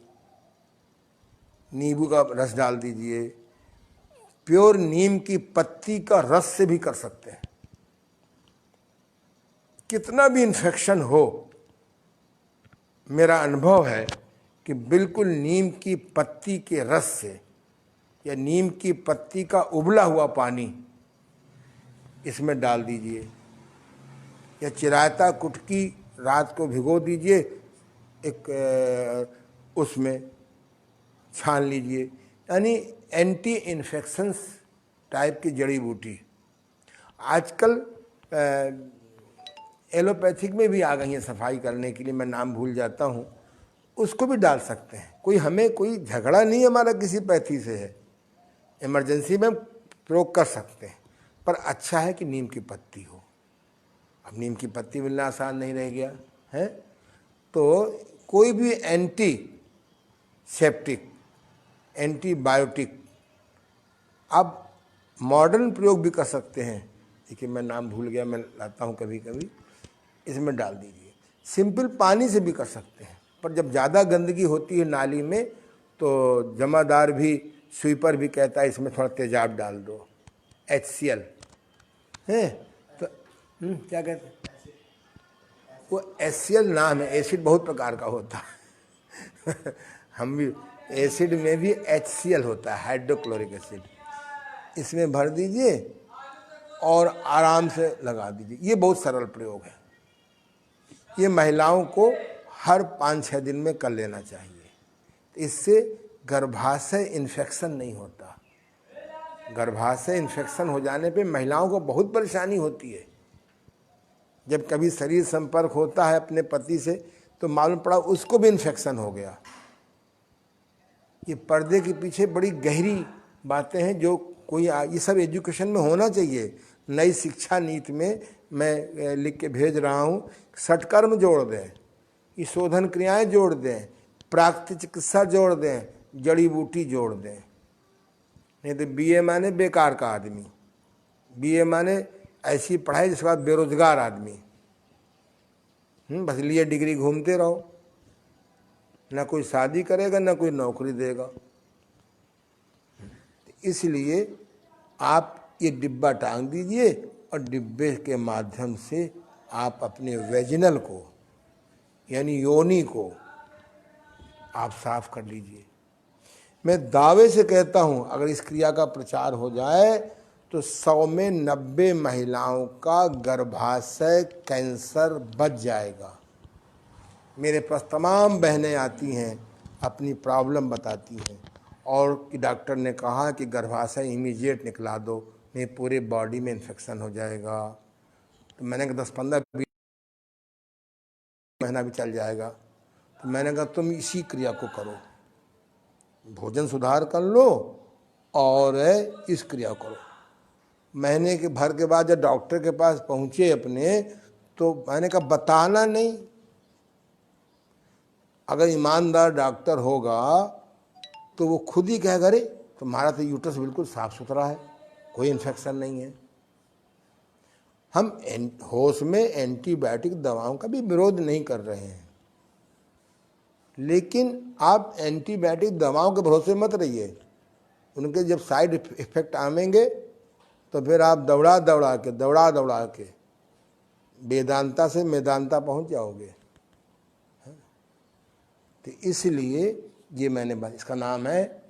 Speaker 1: नींबू का रस डाल दीजिए, प्योर नीम की पत्ती का रस से भी कर सकते हैं। कितना भी इन्फेक्शन हो, मेरा अनुभव है कि बिल्कुल नीम की पत्ती के रस से या नीम की पत्ती का उबला हुआ पानी इसमें डाल दीजिए, या चिरायता कुटकी रात को भिगो दीजिए, एक उसमें छान लीजिए, यानी एंटी इन्फेक्शंस टाइप की जड़ी बूटी। आजकल एलोपैथिक में भी आ गई हैं सफाई करने के लिए, मैं नाम भूल जाता हूँ, उसको भी डाल सकते हैं। कोई झगड़ा नहीं हमारा किसी पैथी से है, इमरजेंसी में प्रयोग कर सकते हैं, पर अच्छा है कि नीम की पत्ती हो। अब नीम की पत्ती मिलना आसान नहीं रह गया है, तो कोई भी एंटी सेप्टिक, एंटीबायोटिक आप मॉडर्न प्रयोग भी कर सकते हैं। देखिए मैं नाम भूल गया, मैं लाता हूँ कभी कभी, इसमें डाल दीजिए। सिंपल पानी से भी कर सकते हैं, पर जब ज़्यादा गंदगी होती है नाली में तो जमादार भी, स्वीपर भी कहता है इसमें थोड़ा तेजाब डाल दो, HCl है तो क्या कहते हैं वो, HCl नाम है, एसिड बहुत प्रकार का होता है हम भी, एसिड में भी HCl होता है, हाइड्रोक्लोरिक एसिड। इसमें भर दीजिए और आराम से लगा दीजिए। ये बहुत सरल प्रयोग है, ये महिलाओं को हर 5-6 दिन में कर लेना चाहिए। इससे गर्भाशय इन्फेक्शन नहीं होता। गर्भाशय इन्फेक्शन हो जाने पे महिलाओं को बहुत परेशानी होती है। जब कभी शरीर संपर्क होता है अपने पति से तो मालूम पड़ा उसको भी इन्फेक्शन हो गया। ये पर्दे के पीछे बड़ी गहरी बातें हैं जो कोई, ये सब एजुकेशन में होना चाहिए। नई शिक्षा नीति में मैं लिख के भेज रहा हूँ, सटकर्म जोड़ दें, ये शोधन क्रियाएं जोड़ दें, प्राकृतिक चिकित्सा जोड़ दें, जड़ी बूटी जोड़ दें। नहीं तो BA माने बेकार का आदमी, BA माने ऐसी पढ़ाई जिसके बाद बेरोजगार आदमी, बस लिए डिग्री घूमते रहो, ना कोई शादी करेगा ना कोई नौकरी देगा। इसलिए आप ये डिब्बा टांग दीजिए और डिब्बे के माध्यम से आप अपने वेजिनल को यानी योनि को आप साफ कर लीजिए। मैं दावे से कहता हूं अगर इस क्रिया का प्रचार हो जाए तो 100 में 90 महिलाओं का गर्भाशय कैंसर बच जाएगा। मेरे पास तमाम बहनें आती हैं, अपनी प्रॉब्लम बताती हैं, और कि डॉक्टर ने कहा कि गर्भाशय इमीडिएट निकला दो, नहीं पूरे बॉडी में इन्फेक्शन हो जाएगा। तो मैंने कहा 10-15-20 महीना भी चल जाएगा। तो मैंने कहा तुम इसी क्रिया को करो, भोजन सुधार कर लो और इस क्रिया करो। महीने के भर के बाद जब डॉक्टर के पास पहुँचे अपने, तो मैंने कहा बताना नहीं। अगर ईमानदार डॉक्टर होगा तो वो खुद ही कहेगा अरे तुम्हारा तो यूट्रस बिल्कुल साफ सुथरा है, कोई इन्फेक्शन नहीं है। हम होश में एंटीबायोटिक दवाओं का भी विरोध नहीं कर रहे हैं, लेकिन आप एंटीबायोटिक दवाओं के भरोसे मत रहिए। उनके जब साइड इफेक्ट आवेंगे तो फिर आप दौड़ा दौड़ा के वेदांता से मेदांता पहुंच जाओगे। तो इसलिए ये मैंने बात, इसका नाम है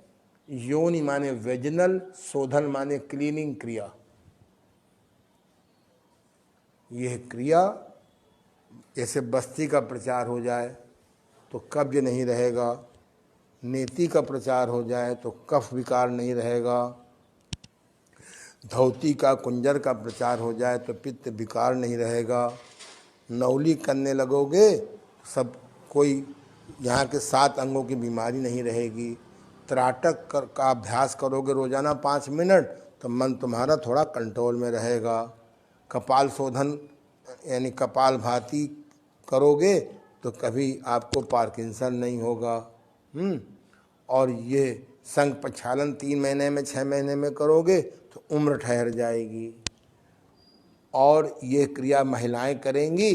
Speaker 1: योनि माने वेजिनल, शोधन माने क्लीनिंग क्रिया। यह क्रिया जैसे बस्ती का प्रचार हो जाए तो कब्ज नहीं रहेगा, नेति का प्रचार हो जाए तो कफ विकार नहीं रहेगा, धौती का कुंजर का प्रचार हो जाए तो पित्त विकार नहीं रहेगा, नौली करने लगोगे सब कोई यहाँ के 7 अंगों की बीमारी नहीं रहेगी, त्राटक का अभ्यास करोगे रोजाना 5 मिनट तो मन तुम्हारा थोड़ा कंट्रोल में रहेगा, कपाल शोधन यानी कपाल भाती करोगे तो कभी आपको पार्किंसन नहीं होगा। और ये संघ प्रक्षालन 3 महीने में 6 महीने में करोगे तो उम्र ठहर जाएगी। और ये क्रिया महिलाएं करेंगी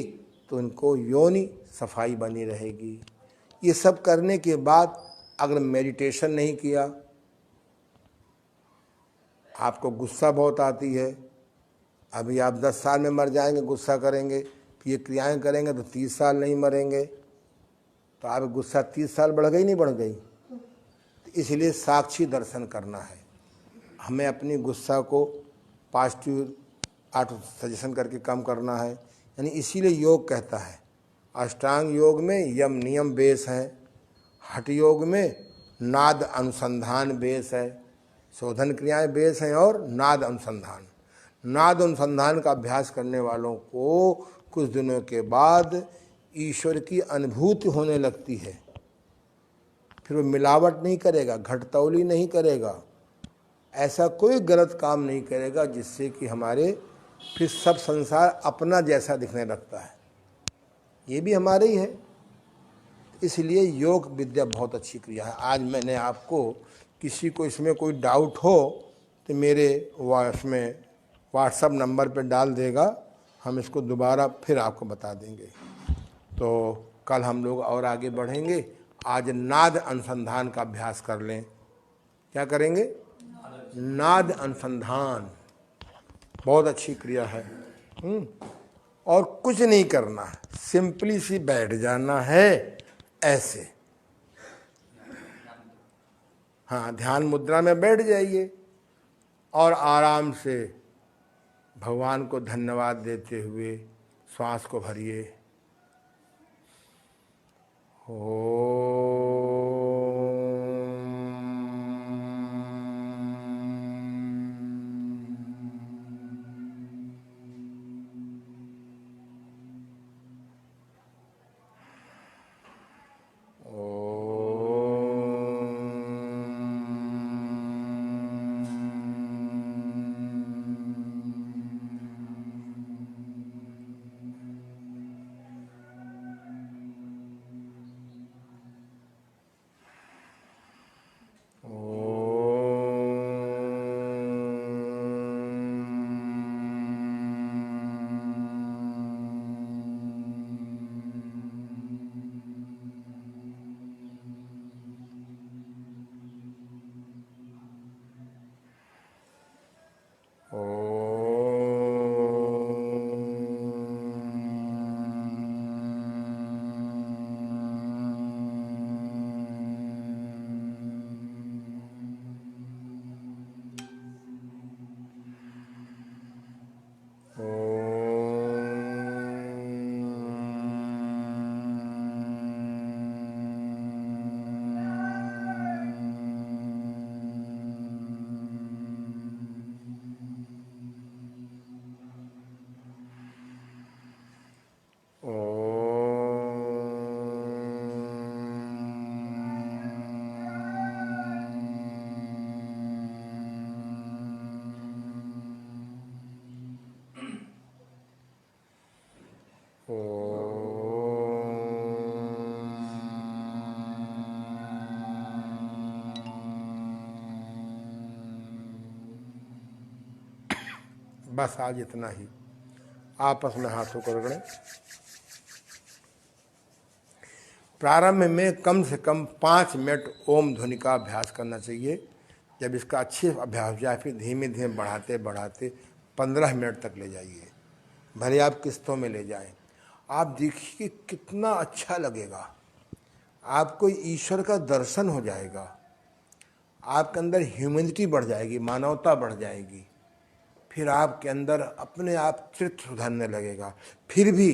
Speaker 1: तो उनको योनि सफाई बनी रहेगी। ये सब करने के बाद अगर मेडिटेशन नहीं किया, आपको गुस्सा बहुत आती है, अभी आप 10 साल में मर जाएंगे, गुस्सा करेंगे, फिर ये क्रियाएं करेंगे तो 30 साल नहीं मरेंगे, तो आप गुस्सा 30 साल बढ़ गई नहीं बढ़ गई। तो इसलिए साक्षी दर्शन करना है, हमें अपनी गुस्सा को पॉजिटिव ऑटो सजेशन करके कम करना है। यानी इसीलिए योग कहता है, अष्टांग योग में यम नियम बेस है, हठ योग में नाद अनुसंधान बेस है, शोधन क्रियाएं बेस हैं और नाद अनुसंधान। नाद अनुसंधान का अभ्यास करने वालों को कुछ दिनों के बाद ईश्वर की अनुभूति होने लगती है। फिर वो मिलावट नहीं करेगा, घटतौली नहीं करेगा, ऐसा कोई गलत काम नहीं करेगा जिससे कि हमारे फिर सब संसार अपना जैसा दिखने लगता है। ये भी हमारे ही है। इसलिए योग विद्या बहुत अच्छी क्रिया है। आज मैंने आपको, किसी को इसमें कोई डाउट हो तो मेरे इसमें व्हाट्सएप नंबर पे डाल देगा, हम इसको दोबारा फिर आपको बता देंगे। तो कल हम लोग और आगे बढ़ेंगे। आज नाद अनुसंधान का अभ्यास कर लें। क्या करेंगे? नाद अनुसंधान बहुत अच्छी क्रिया है। और कुछ नहीं करना है, सिंपली सी बैठ जाना है ऐसे। हाँ, ध्यान मुद्रा में बैठ जाइए और आराम से भगवान को धन्यवाद देते हुए श्वास को भरिए। बस आज इतना ही। आपस में हाथों को रगड़ें। प्रारंभ में कम से कम 5 मिनट ओम ध्वनि का अभ्यास करना चाहिए। जब इसका अच्छे अभ्यास हो जाए फिर धीमे धीमे बढ़ाते बढ़ाते 15 मिनट तक ले जाइए। भले आप किस्तों में ले जाएं। आप देखिए कितना अच्छा लगेगा, आपको ईश्वर का दर्शन हो जाएगा, आपके अंदर ह्यूमैनिटी बढ़ जाएगी, मानवता बढ़ जाएगी। फिर आपके अंदर अपने आप चित्त सुधरने लगेगा। फिर भी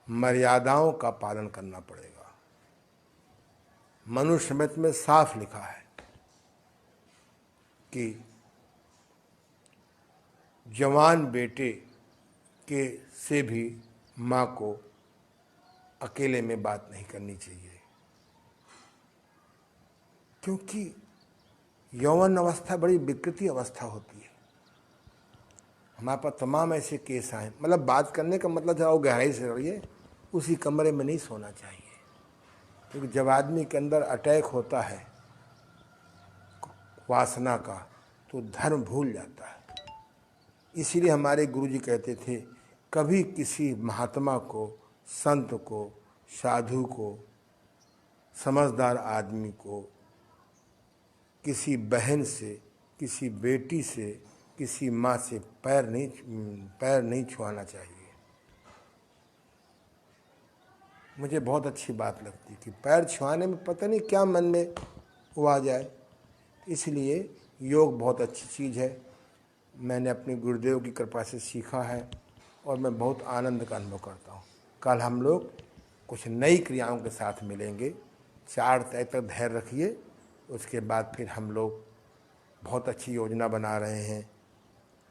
Speaker 1: मर्यादाओं का पालन करना पड़ेगा। मनुस्मृति में साफ लिखा है कि जवान बेटे के से भी माँ को अकेले में बात नहीं करनी चाहिए, क्योंकि यौवन अवस्था बड़ी विकृति अवस्था होती है। हमारे पास तमाम ऐसे केस आए, मतलब बात करने का मतलब जाओ गहराई से रहिए, उसी कमरे में नहीं सोना चाहिए, क्योंकि जब आदमी के अंदर अटैक होता है वासना का तो धर्म भूल जाता है। इसीलिए हमारे गुरुजी कहते थे, कभी किसी महात्मा को, संत को, साधु को, समझदार आदमी को किसी बहन से, किसी बेटी से, किसी माँ से पैर नहीं छुआना चाहिए। मुझे बहुत अच्छी बात लगती कि पैर छुआने में पता नहीं क्या मन में वो आ जाए। इसलिए योग बहुत अच्छी चीज़ है, मैंने अपने गुरुदेव की कृपा से सीखा है और मैं बहुत आनंद का अनुभव करता हूँ। कल हम लोग कुछ नई क्रियाओं के साथ मिलेंगे। 4 तक धैर्य रखिए, उसके बाद फिर हम लोग बहुत अच्छी योजना बना रहे हैं।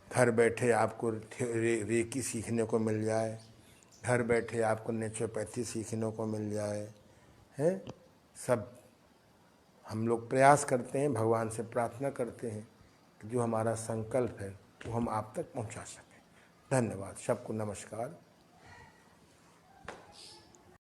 Speaker 1: घर बैठे आपको रेकी सीखने को मिल जाए, घर बैठे आपको नेचुरोपैथी सीखने को मिल जाए, हैं सब हम लोग प्रयास करते हैं, भगवान से प्रार्थना करते हैं कि जो हमारा संकल्प है वो हम आप तक पहुंचा सकें। धन्यवाद, सबको नमस्कार।